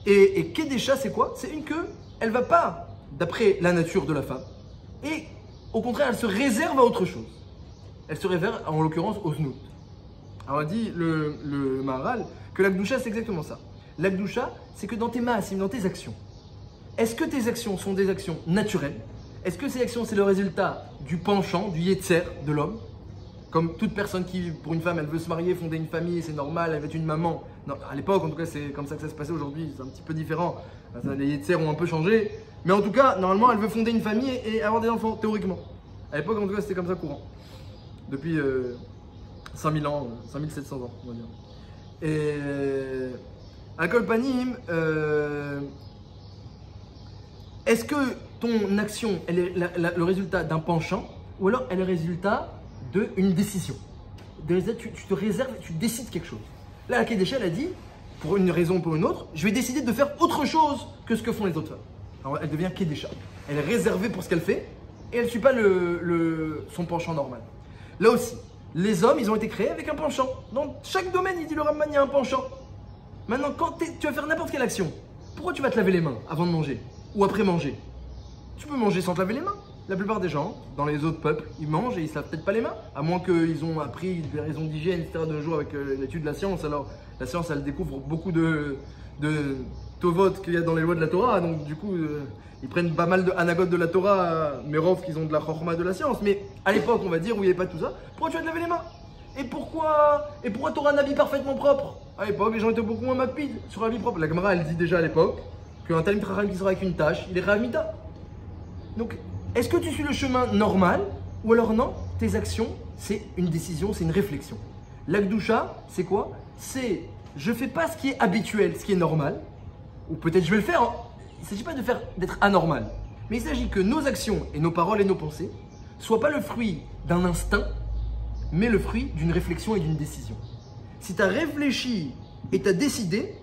Et Kedesha, c'est quoi? C'est une queue, elle ne va pas d'après la nature de la femme, et au contraire, elle se réserve à autre chose. Elle se réserve, en l'occurrence, au znout. Alors, dit le Maharal que la Gdusha, c'est exactement ça. La Gdusha, c'est que dans tes maasim, dans tes actions, est-ce que tes actions sont des actions naturelles? Est-ce que ces actions, c'est le résultat du penchant, du yetzer de l'homme? Comme toute personne qui, pour une femme, elle veut se marier, fonder une famille, c'est normal, elle veut être une maman. Non, à l'époque, en tout cas, c'est comme ça que ça se passait. Aujourd'hui, c'est un petit peu différent. Les yetzer ont un peu changé. Mais en tout cas, normalement, elle veut fonder une famille et avoir des enfants, théoriquement. À l'époque, en tout cas, c'était comme ça courant. Depuis 5000 ans, 5700 ans, on va dire. Et à Kolpanim, est-ce que ton action, elle est le résultat d'un penchant ou alors elle est le résultat d'une décision? Tu te réserves, tu décides quelque chose. Là, la Kedesha, elle a dit, pour une raison ou pour une autre, je vais décider de faire autre chose que ce que font les autres femmes. Alors, elle devient Kedesha. Elle est réservée pour ce qu'elle fait et elle ne suit pas son penchant normal. Là aussi, les hommes, ils ont été créés avec un penchant. Dans chaque domaine, il dit le Ramban, il y a un penchant. Maintenant, quand tu vas faire n'importe quelle action, pourquoi tu vas te laver les mains avant de manger ou après manger? Tu peux manger sans te laver les mains. La plupart des gens, dans les autres peuples, ils mangent et ils ne se lavent peut-être pas les mains, à moins qu'ils ont appris des raisons d'hygiène, etc. de nos jours avec l'étude de la science. Alors, la science, elle découvre beaucoup de tovot qu'il y a dans les lois de la Torah. Donc, du coup, ils prennent pas mal de anagotes de la Torah, mérov, qu'ils ont de la chorma de la science. Mais à l'époque, on va dire, où il n'y avait pas tout ça, pourquoi tu vas te laver les mains? Et pourquoi tu auras un habit parfaitement propre? À l'époque, les gens étaient beaucoup moins mapides sur l'habit propre. La Gemara, elle dit déjà à l'époque qu'un talmid chacham qui sera avec une tâche, il est Rahamita. Donc, est-ce que tu suis le chemin normal ou alors non? Tes actions, c'est une décision, c'est une réflexion. La Gdusha, c'est quoi? C'est je fais pas ce qui est habituel, ce qui est normal, ou peut-être je vais le faire. Il ne s'agit pas d'être anormal, mais il s'agit que nos actions et nos paroles et nos pensées soient pas le fruit d'un instinct, mais le fruit d'une réflexion et d'une décision. Si tu as réfléchi et tu as décidé,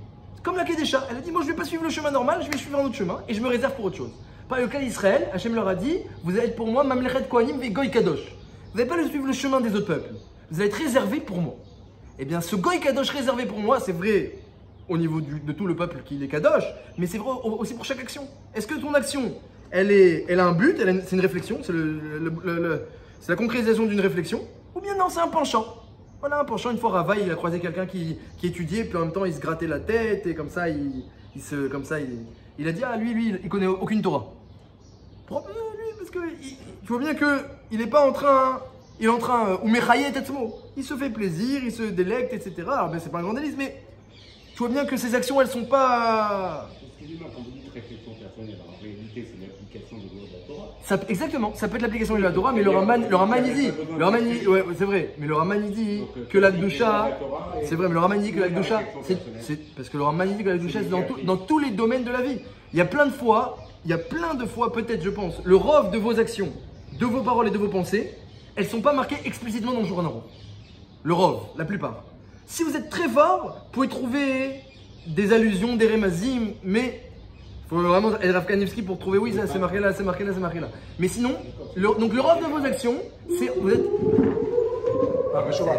comme la Kedesha, elle a dit moi je ne vais pas suivre le chemin normal, je vais suivre un autre chemin et je me réserve pour autre chose. Par le cas d'Israël, Hachem leur a dit vous allez être pour moi Mamlechet Kohanim ve Goy Kadosh. Vous n'allez pas suivre le chemin des autres peuples, vous allez être réservé pour moi. Eh bien ce Goy Kadosh réservé pour moi, c'est vrai au niveau de tout le peuple qui est Kadosh, mais c'est vrai aussi pour chaque action. Est-ce que ton action, elle a un but, c'est une réflexion, c'est la concrétisation d'une réflexion, ou bien non, c'est un penchant. Voilà un penchant. Une fois Rava, il a croisé quelqu'un qui étudiait, puis en même temps il se grattait la tête, et comme ça il a dit ah lui il connaît aucune Torah. Pourquoi lui? Parce que tu vois bien qu'il n'est pas en train, il est en train ou mechaye tetmo. Il se fait plaisir, il se délecte, etc. Alors ben, c'est pas un grand délice, mais tu vois bien que ces actions elles sont pas. Excusez-moi, quand vous dites réflexion personnelle, en réalité c'est l'application des lois de la Torah. Exactement, ça peut être l'application de la Torah, mais le Raman il dit, ouais, c'est vrai, mais le Raman il dit que la Gdusha, c'est vrai, mais le Raman dit que la Gdusha, c'est parce que le Raman dit que la Gdusha c'est dans tous les domaines de la vie. Il y a plein de fois, peut-être je pense, le rov de vos actions, de vos paroles et de vos pensées, elles ne sont pas marquées explicitement dans le Shulchan Aruch. Le Rov, la plupart. Si vous êtes très fort, vous pouvez trouver des allusions, des remazim, mais il faut vraiment être Rav Kanevski pour trouver, oui, ça c'est marqué là, c'est marqué là, c'est marqué là. Mais sinon, donc le Rov de vos actions, c'est vous êtes. Ah, je vois.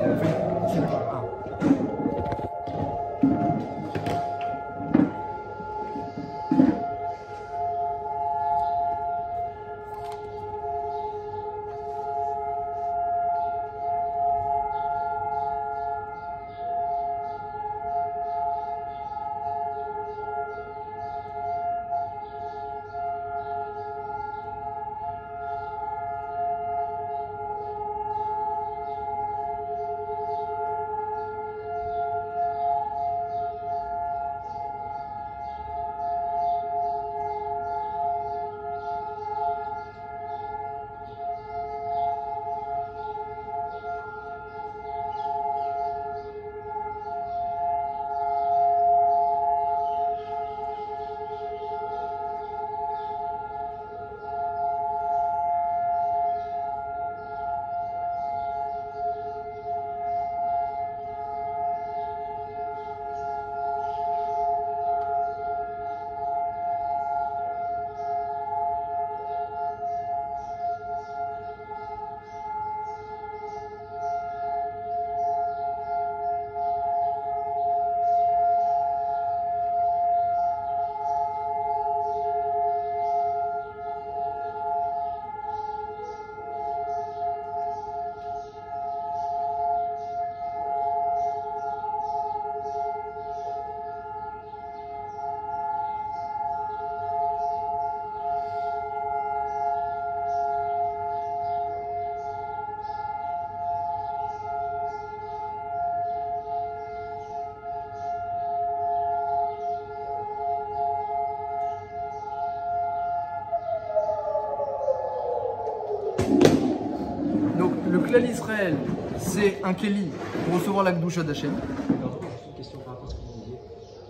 Le Klal Israël, c'est un Kéli pour recevoir la Kedusha d'Hachem. Alors, juste une question par rapport à ce que vous disiez.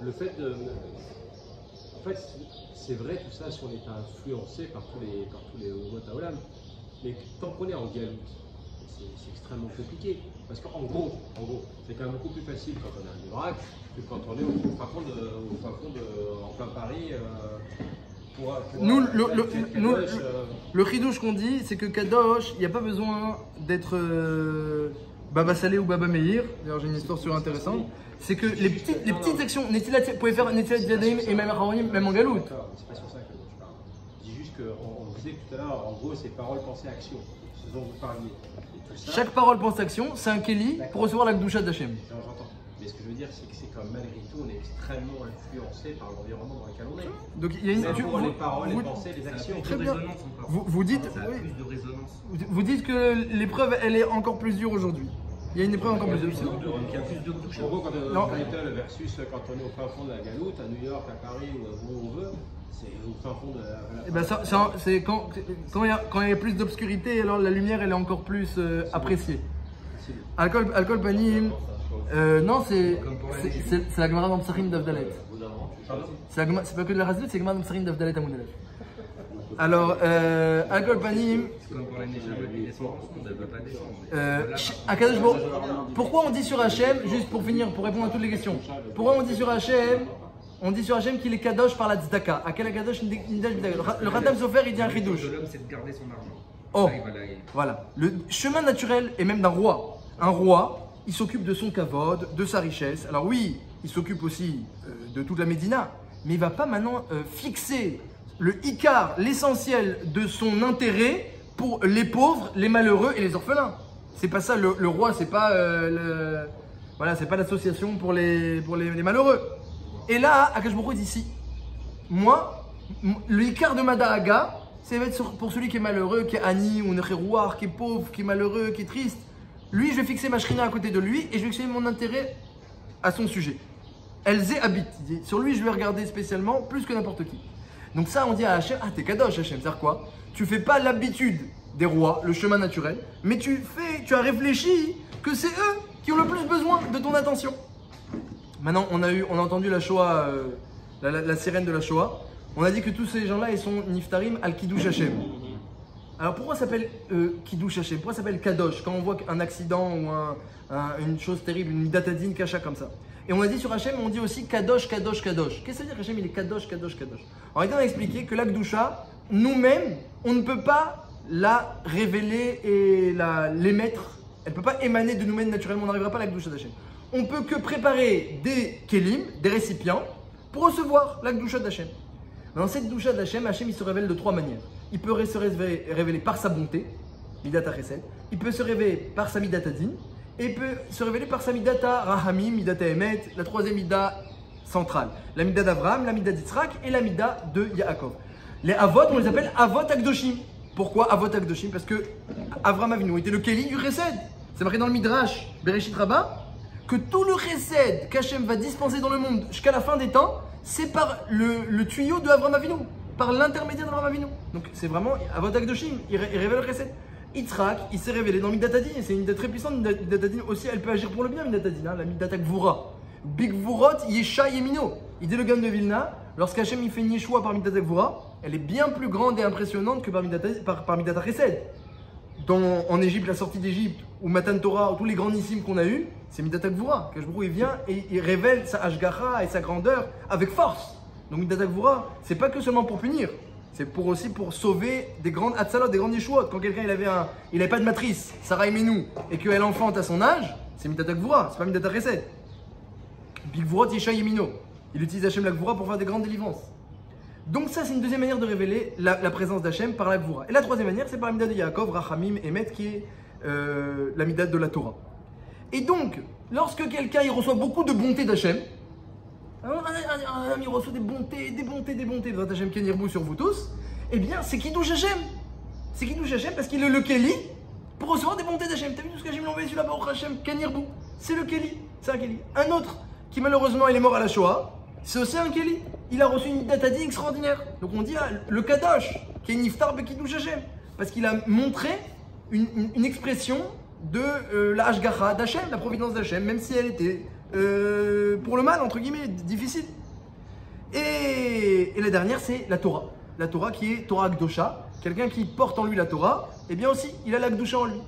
Le fait de. En fait, c'est vrai tout ça si on est influencé par tous les Umot Haolam. Mais tant qu'on est en Galout, c'est extrêmement compliqué. Parce qu'en gros, c'est quand même beaucoup plus facile quand on est à Mirac que quand on est au fin fond en plein Paris. Le chidouche qu'on dit, c'est que Kadosh, il n'y a pas besoin d'être Baba Salé ou Baba Meir. D'ailleurs, j'ai une histoire sur intéressante. C'est que les petites actions, vous pouvez faire Netilat Yadayim et même Acharonim, même en Galout. C'est pas sur ça que je parle. Je dis juste qu'on disait tout à l'heure, en gros, c'est parole, pensée, action. Ce dont vous parliez. Et tout ça, chaque parole, pense, action, c'est un Kéli pour recevoir la Kedusha d'Hachem. J'entends. Mais ce que je veux dire, c'est que c'est quand même malgré tout, on est extrêmement influencé par l'environnement dans lequel on est. Donc il y a une. Les paroles, les pensées, les actions. Très bien. Vous dites. Vous dites que l'épreuve, elle est encore plus dure aujourd'hui. Il y a une épreuve encore plus dure. Il y a plus de touches. En gros, quand on est dans Seattle versus quand on est au fin fond de la Galoute, à New York, à Paris ou où on veut, c'est au fin fond de la. Et ben c'est quand il y a plus d'obscurité, alors la lumière, elle est encore plus appréciée. Alcool Panim. Non, c'est la Gemara dans Psachim d'Avdalet. C'est pas que de la Hasdut, c'est la Gemara dans Psachim d'Avdalet à Moudalef. Alors, Alcool Panim. C'est comme pour la naissance, on ne peut pas descendre. Pourquoi on dit sur Hachem, juste pour finir, pour répondre à toutes les questions, pourquoi on dit sur Hachem qu'il est Kadosh par la Tzedaka? À quel Kadosh le Khatam Sofer, il dit un Chidouche. L'homme, c'est de garder son argent. Oh, voilà. Le chemin naturel est même d'un roi. Un roi, il s'occupe de son kavod, de sa richesse. Alors oui, il s'occupe aussi de toute la Médina, mais il ne va pas maintenant fixer le Icar, l'essentiel de son intérêt pour les pauvres, les malheureux et les orphelins. C'est pas ça, le roi, c'est pas c'est pas l'association pour les malheureux. Et là, Akash Baruch Hu dit ici, moi, le Icar de Madaraga, c'est pour celui qui est malheureux, qui est Ani ou Necherouar, qui est pauvre, qui est malheureux, qui est triste. Lui, je vais fixer ma shrina à côté de lui et je vais fixer mon intérêt à son sujet. Elzé habite. Sur lui, je vais regarder spécialement plus que n'importe qui. Donc ça, on dit à Hachem, ah t'es Kadosh Hachem, c'est-à-dire quoi? Tu fais pas l'habitude des rois, le chemin naturel, mais tu as réfléchi que c'est eux qui ont le plus besoin de ton attention. Maintenant, on a entendu la Shoah, la sirène de la Shoah. On a dit que tous ces gens-là, ils sont Niftarim al-Kiddush Hachem. Alors pourquoi ça s'appelle Kiddush Hashem? Pourquoi ça s'appelle Kadosh? Quand on voit un accident ou une chose terrible, une datadine, kasha comme ça. Et on a dit sur Hashem, on dit aussi Kadosh, Kadosh, Kadosh. Qu'est-ce que ça veut dire Hashem? Il est Kadosh, Kadosh, Kadosh. En réalité, on a expliqué que la Kedusha, nous-mêmes, on ne peut pas la révéler et l'émettre. Elle ne peut pas émaner de nous-mêmes naturellement. On n'arrivera pas à la Kedusha d'Hashem. On ne peut que préparer des kelim, des récipients, pour recevoir la Kedusha d'Hashem. Dans cette Kedusha d'Hashem, Hashem il se révèle de trois manières. Il peut se révéler par sa bonté, Midata Chesed. Il peut se révéler par sa Midata Din. Et il peut se révéler par sa Midata Rahamim, Midata Emet, la troisième Mida centrale. La Mida d'Avraham, la Mida d'Yitzhak et la Mida de Yaakov. Les Avot, on les appelle Avot Akdoshim. Pourquoi Avot Akdoshim? Parce que Avraham Avinu était le Kéli du Chesed. C'est marqué dans le Midrash, Bereshit Rabbah, que tout le Chesed qu'Hachem va dispenser dans le monde jusqu'à la fin des temps, c'est par le tuyau de Avraham Avinu, par l'intermédiaire d'Avraham Avinu. Donc c'est vraiment Avot Akdoshim, il révèle le Chesed. Yitzhak, il s'est révélé dans Midat Adin, c'est une Midat très puissante. Midat Adin aussi, elle peut agir pour le bien, Midat Adin, la Midat Gvura. Big Gvurot, Yesha Yemino. Il dit le Gaon de Vilna, lorsqu'Hachem il fait une Yeshua par Midat Gvura, elle est bien plus grande et impressionnante que par Midat Chesed. En Égypte, la sortie d'Égypte, ou Matan Torah, ou tous les grandissimes qu'on a eus, c'est Midat Gvura. Kashbrou, il vient et il révèle sa Ashgacha et sa grandeur avec force. Donc Midat Gvura, c'est pas que seulement pour punir. C'est aussi pour sauver des grandes Hatzalot, des grandes Yeshuot. Quand quelqu'un il avait pas de matrice, Sarah Menou, et qu'elle enfante à son âge, c'est Midata Gvura, c'est pas Midata Chesed. Big Gvurot Yesha Yemino. Il utilise Hachem la Gvura pour faire des grandes délivrances. Donc ça c'est une deuxième manière de révéler la présence d'Hachem par la Gvura. Et la troisième manière c'est par la Midat de Yaakov, Rachamim, Emet, qui est la Midat de la Torah. Et donc, lorsque quelqu'un il reçoit beaucoup de bonté d'Hachem, un ami reçoit des bontés, votre Hachem Ken Yirbou sur vous tous, eh bien c'est Kiddush Hashem. C'est Kiddush Hashem parce qu'il est le Keli pour recevoir des bontés d'Hachem. T'as vu tout ce que Hachem l'a envoyé sur la Baruch Hashem Ken Yirbou? C'est le Keli, c'est un Keli. Un autre qui malheureusement il est mort à la Shoah, c'est aussi un Keli. Il a reçu une datadie extraordinaire. Donc on dit le Kadosh, qui est Niftar be Kiddush Hashem, parce qu'il a montré une expression de la Ashgacha d'Hachem, la providence d'Hachem, même si elle était pour le mal, entre guillemets, difficile. Et la dernière, c'est la Torah. La Torah qui est Torah Akdosha. Quelqu'un qui porte en lui la Torah, eh bien aussi, il a l'Akdosha en lui.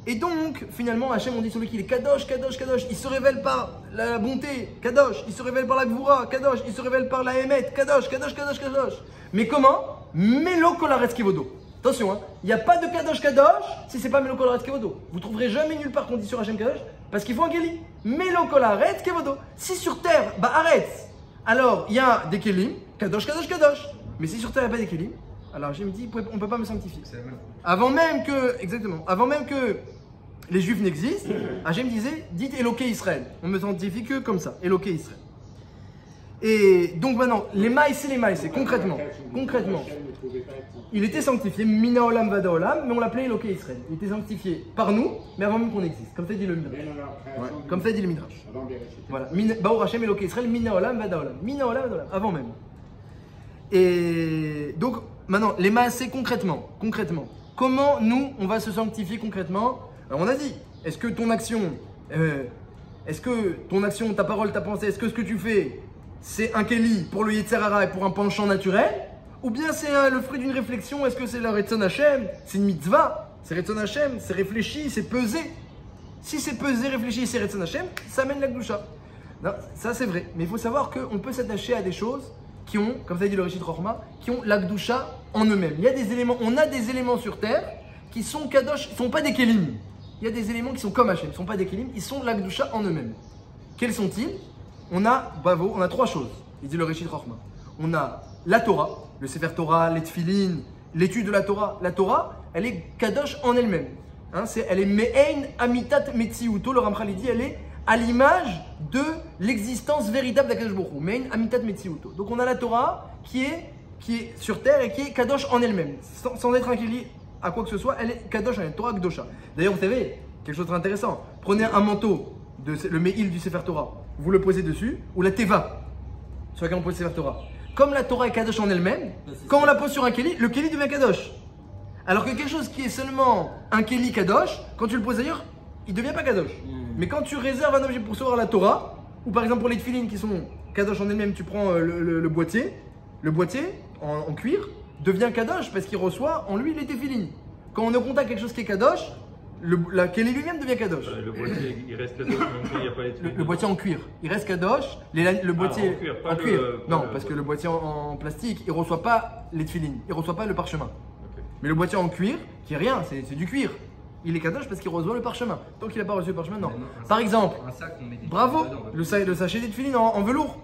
Et donc, finalement, Hachem, on dit sur lui qu'il est Kadosh, Kadosh, Kadosh. Il se révèle par la bonté, Kadosh. Il se révèle par la Gvura, Kadosh. Il se révèle par la Emet, Kadosh, Kadosh, Kadosh, Kadosh. Mais comment? Melo Kolaretz Kevodo. Attention, hein, il n'y a pas de Kadosh Kadosh si c'est pas Melo Kolaretz Kevodo. Vous trouverez jamais nulle part qu'on dit sur Hachem Kadosh parce qu'il faut un Keli. Melo Kolaretz Kevodo. Si sur terre, bah Aretz, alors il y a des Kelim, Kadosh, Kadosh, Kadosh. Mais si sur terre il n'y a pas des Kelim, alors Hachem dit on ne peut pas me sanctifier. Avant même que les Juifs n'existent, Hachem disait dites Eloké Israël. On ne me sanctifie que comme ça, Eloké Israël. Et donc maintenant, les maïs, concrètement, il était sanctifié, Mina Olam Vada Olam, mais on l'appelait Eloké Israël. Il était sanctifié par nous, mais avant même qu'on existe, comme ça dit le Midrash. Ouais, comme ça dit le Midrash. Voilà, Baor Hashem Eloké Israël, Mina Olam Vada Olam. Mina Olam Vada Olam, avant même. Et donc, maintenant, les maïs, concrètement, comment nous, on va se sanctifier concrètement? Alors on a dit, est-ce que ton action, ta parole, ta pensée, est-ce que ce que tu fais, c'est un Keli pour le Yetzer Hara et pour un penchant naturel? Ou bien c'est le fruit d'une réflexion? Est-ce que c'est le Retzon Hashem? C'est une mitzvah? C'est Retzon Hashem? C'est réfléchi? C'est pesé? Si c'est pesé, réfléchi, c'est Retzon Hashem, ça amène la Gdusha. Non, ça c'est vrai. Mais il faut savoir qu'on peut s'attacher à des choses qui ont, comme ça dit le Rishit Rochma, qui ont la Gdusha en eux-mêmes. Il y a des éléments, on a des éléments sur terre qui sont Kadosh, ne sont pas des Kelim. Il y a des éléments qui sont comme Hashem, ne sont pas des Kelim, ils sont la Gdusha en eux-mêmes. Quels sont-ils? On a trois choses, il dit le Rishit Rochma. On a la Torah, le Sefer Torah, les Tfilin, l'étude de la Torah. La Torah, elle est Kadosh en elle-même. Hein, elle est Me'ein Amitat Metziuto, le Ramchal dit, elle est à l'image de l'existence véritable d'Akadosh Baruch Hu. Me'ein Amitat Metziuto. Donc on a la Torah qui est sur terre et qui est Kadosh en elle-même. Sans être inquiété à quoi que ce soit, elle est Kadosh en elle, Torah Kdosha. D'ailleurs, vous savez, quelque chose de très intéressant. Prenez un manteau, le Me'il du Sefer Torah, vous le posez dessus, ou la Teva, sur laquelle on pose le Sefer Torah. Comme la Torah est Kadosh en elle-même, quand on la pose sur un Keli, le Keli devient Kadosh. Alors que quelque chose qui est seulement un Keli Kadosh, quand tu le poses ailleurs, il ne devient pas Kadosh. Mais quand tu réserves un objet pour recevoir la Torah, ou par exemple pour les Tfilin qui sont Kadosh en elle-même, tu prends le boîtier en cuir, devient kadosh parce qu'il reçoit en lui les téphilines. Quand on est au contact avec quelque chose qui est kadosh, la keli lui-même devient kadosh. Le boîtier, il reste kadosh, même quand il n'y a pas les téphilines. Le boîtier en cuir, il reste kadosh. Le boîtier en cuir, pas en cuir. Non, pas parce que le boîtier en plastique, il ne reçoit pas les téphilines, il ne reçoit pas le parchemin. Ok. Mais le boîtier en cuir, qui est rien, c'est du cuir. Il est kadosh parce qu'il reçoit le parchemin. Tant qu'il n'a pas reçu le parchemin, non. Par exemple, Un sac, on met des bravo, téphilines dedans, le sachet des téphilines en velours.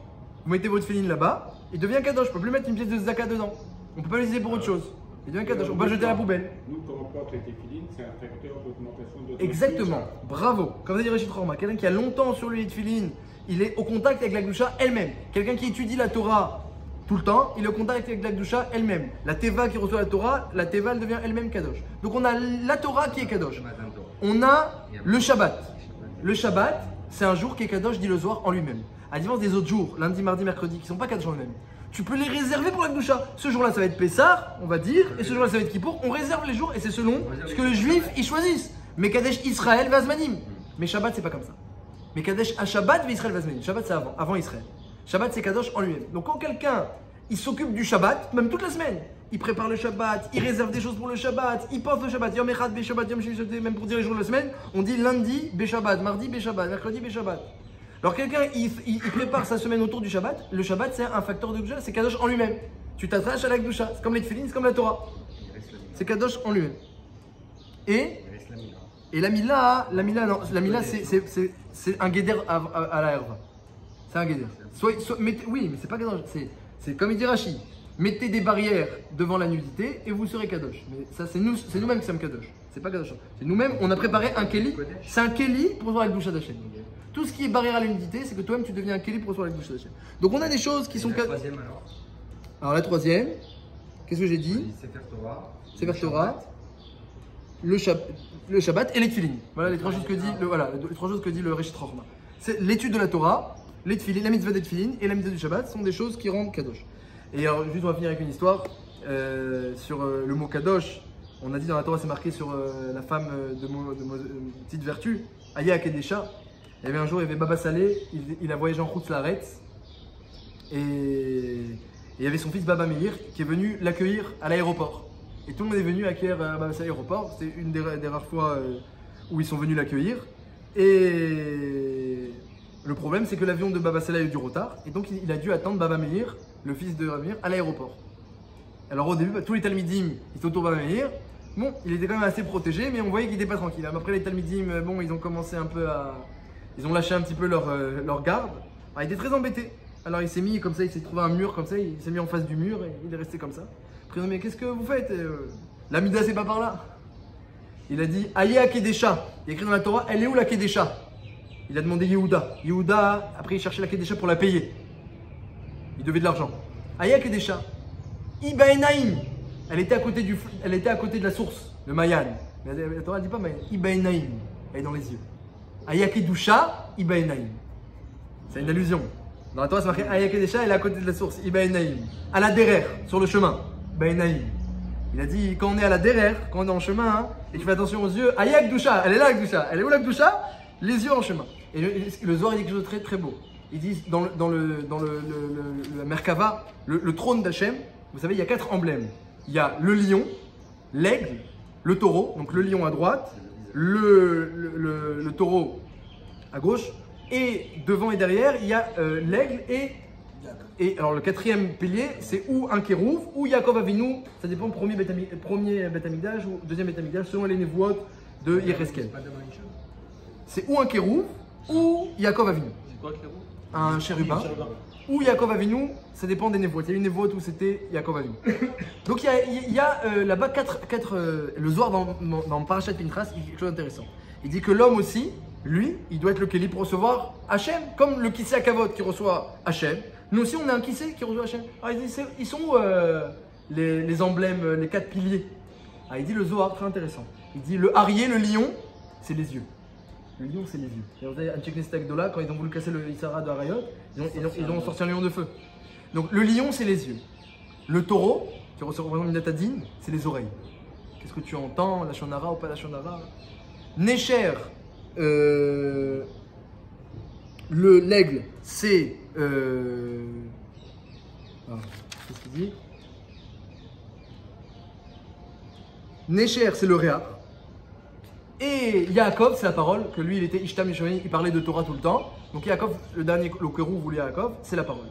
Vous mettez votre téphilines là-bas, il devient kadosh. Je ne peux plus mettre une pièce de zaka dedans. On ne peut pas l'utiliser pour autre chose. Il devient kadosh. On va le jeter à la poubelle. Nous, quand on porte les téphilines, c'est un facteur d'augmentation de notre Exactement, bravo. Comme ça dit Reshit Chorma, quelqu'un qui a longtemps sur lui les téphilines, il est au contact avec la Gdusha elle-même. Quelqu'un qui étudie la Torah tout le temps, il est au contact avec la Gdusha elle-même. La Teva qui reçoit la Torah, la Teva elle devient elle-même kadosh. Donc on a la Torah qui est kadosh. On a le Shabbat. Le Shabbat, c'est un jour qui est kadosh, dit le Zohar, en lui-même. À la différence des autres jours, lundi, mardi, mercredi, qui ne sont pas kadosh en eux-mêmes. Tu peux les réserver pour la Gdusha. Ce jour-là, ça va être Pessah, on va dire, et ce jour-là, ça va être Kippour. On réserve les jours et c'est selon ce que les Juifs ils choisissent. Mais Kadesh Israël Vazmanim. Mais Shabbat, c'est pas comme ça. Mais Kadesh à Shabbat, Israël Vazmanim. Shabbat, c'est avant Israël. Shabbat, c'est Kadosh en lui-même. Donc quand quelqu'un il s'occupe du Shabbat, même toute la semaine, il prépare le Shabbat, il réserve des choses pour le Shabbat, il pense le Shabbat, Yom Echad, Beshabbat, Yom Shvi, même pour dire les jours de la semaine, on dit lundi, Beshabbat, mardi, Beshabbat, mercredi, Beshabbat. Alors quelqu'un, il prépare sa semaine autour du Shabbat, le Shabbat c'est un facteur de Gdusha, c'est Kadosh en lui-même. Tu t'attaches à la Gdusha, c'est comme les Tfilin, c'est comme la Torah. C'est Kadosh en lui-même. Et la Mila, non, la Mila c'est un guéder à la herbe. C'est un guéder. Oui, mais c'est pas Kadosh, c'est comme il dit Rashi. Mettez des barrières devant la nudité et vous serez kadosh. Mais ça, c'est nous-mêmes qui sommes kadosh. C'est pas kadosh. C'est nous-mêmes, on a préparé un keli. C'est un keli pour recevoir la Gdusha d'Hachem. Tout ce qui est barrière à la nudité, c'est que toi-même tu deviens un keli pour recevoir la Gdusha d'Hachem. Donc on a des choses qui sont kadosh. La troisième alors la troisième, qu'est-ce que j'ai dit? Sefer Torah. Le Shabbat et les tefilin. Voilà les trois choses que dit les trois choses que dit le Reshit Chorma. C'est l'étude de la Torah, les tefilin, la mitzvah des tefilin et la mitzvah du Shabbat sont des choses qui rendent kadosh. Et alors, juste on va finir avec une histoire sur le mot kadosh. On a dit dans la Torah, c'est marqué sur la femme de petite vertu, Aya Akedesha. Il y avait un jour, il y avait Baba Saleh, il a voyagé en route Laaretz et il y avait son fils Baba Meir qui est venu l'accueillir à l'aéroport. Et tout le monde est venu accueillir Baba Saleh à l'aéroport. C'était une des rares fois où ils sont venus l'accueillir. Et le problème, c'est que l'avion de Baba Saleh a eu du retard et donc il a dû attendre Baba Meir, le fils de Baba Meir, à l'aéroport. Alors au début, tous les Talmidim, ils étaient autour de Baba Meir. Bon, il était quand même assez protégé, mais on voyait qu'il n'était pas tranquille. Après les Talmidim, bon, ils ont commencé un peu à... Ils ont lâché un petit peu leur garde. Alors, il était très embêté. Alors il s'est mis comme ça, il s'est trouvé un mur comme ça, il s'est mis en face du mur et il est resté comme ça. Après, mais qu'est-ce que vous faites? L'Amida, c'est pas par là. Il a dit, Aya Kedesha. Il y a écrit dans la Torah, elle est où la Kedesha? Il a demandé Yehuda. Yehuda, après il cherchait la Kedesha pour la payer. Il devait de l'argent. Aya Kedesha. Ibaenaim. Elle était à côté de la source, le Mayan. Mais la Torah ne dit pas Mayan. Ibaenaim. Elle est dans les yeux. Aya Kedusha, Ibaenaim. C'est une allusion. Dans la Torah, c'est marqué Aya Kedesha, elle est à côté de la source. Ibaenaim. À la derrière, sur le chemin. Ibaenaim. Il a dit, quand on est à la derrière, quand on est en chemin, hein, et tu fais attention aux yeux, Aya Kedusha, elle est là la Kedusha. Elle est où la Kedusha? Les yeux en chemin. Et le Zohar, il dit quelque chose de très très beau. Il dit dans la Merkava, le trône d'Hachem, vous savez, il y a 4 emblèmes. Il y a le lion, l'aigle, le taureau, donc le lion à droite, le taureau à gauche, et devant et derrière, il y a l'aigle et alors le 4e pilier, c'est ou un kérouv, ou Yaakov Avinu, ça dépend premier Beth Amikdash ou deuxième Beth Amikdash, selon les névoites de Yereskel. C'est ou un kérouv, ou Yaakov Avinu. C'est quoi kérouv? Un chérubin. Ou Yaakov Avinu, ça dépend des névoites. Il y a une névoite où c'était Yaakov Avinu. Donc il y a là-bas le Zohar dans Parashat Pinchas, il dit quelque chose d'intéressant. Il dit que l'homme aussi, lui, il doit être le Kéli pour recevoir Hachem, comme le Kissé Akavot qui reçoit Hachem. Nous aussi, on a un Kissé qui reçoit Hachem. Alors il dit, ils sont où les emblèmes, les 4 piliers? Il dit le Zohar, très intéressant. Il dit le Arié, le lion, c'est les yeux. Le lion, c'est les yeux. Et vous savez, Ancheknestek Dola, quand ils ont voulu casser le Issara de Harayot, ils ont sorti un lion de feu. Donc le lion, c'est les yeux. Le taureau, qui représente Minatadine, c'est les oreilles. Qu'est-ce que tu entends, la shonara ou pas la shonara? Nécher, l'aigle, c'est... qu'est-ce qu'il dit? Necher, c'est le Réa. Et Yaakov, c'est la parole, que lui, il était Ishtam Yishonim, il parlait de Torah tout le temps. Donc Yaakov, le dernier, le Kérou voulait Yaakov, c'est la parole.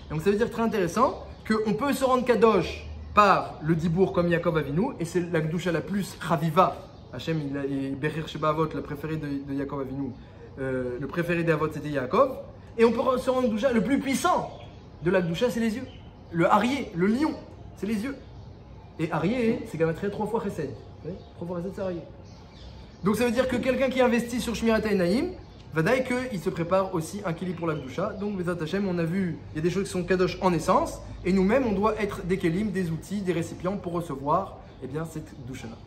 Donc ça veut dire très intéressant qu'on peut se rendre Kadosh par le Dibour comme Yaakov Avinu, et c'est la Gdusha la plus Chaviva. Hachem, il est Berir Sheba Avot, le préféré de Yaakov Avinu. Le préféré des Avot, c'était Yaakov. Et on peut se rendre Gdusha, le plus puissant de la Gdusha, c'est les yeux. Le Arié, le lion, c'est les yeux. Et Arié, c'est Gamatria 3 fois Chesed. 3 fois Chesed, c'est Arié. Donc ça veut dire que quelqu'un qui investit sur Shmirat Naïm, Vadaï qu'il se prépare aussi un Kéli pour la Gdusha. Donc Bezat Hashem, on a vu, il y a des choses qui sont Kadosh en essence, et nous-mêmes, on doit être des Kélim, des outils, des récipients pour recevoir cette Gdusha-là.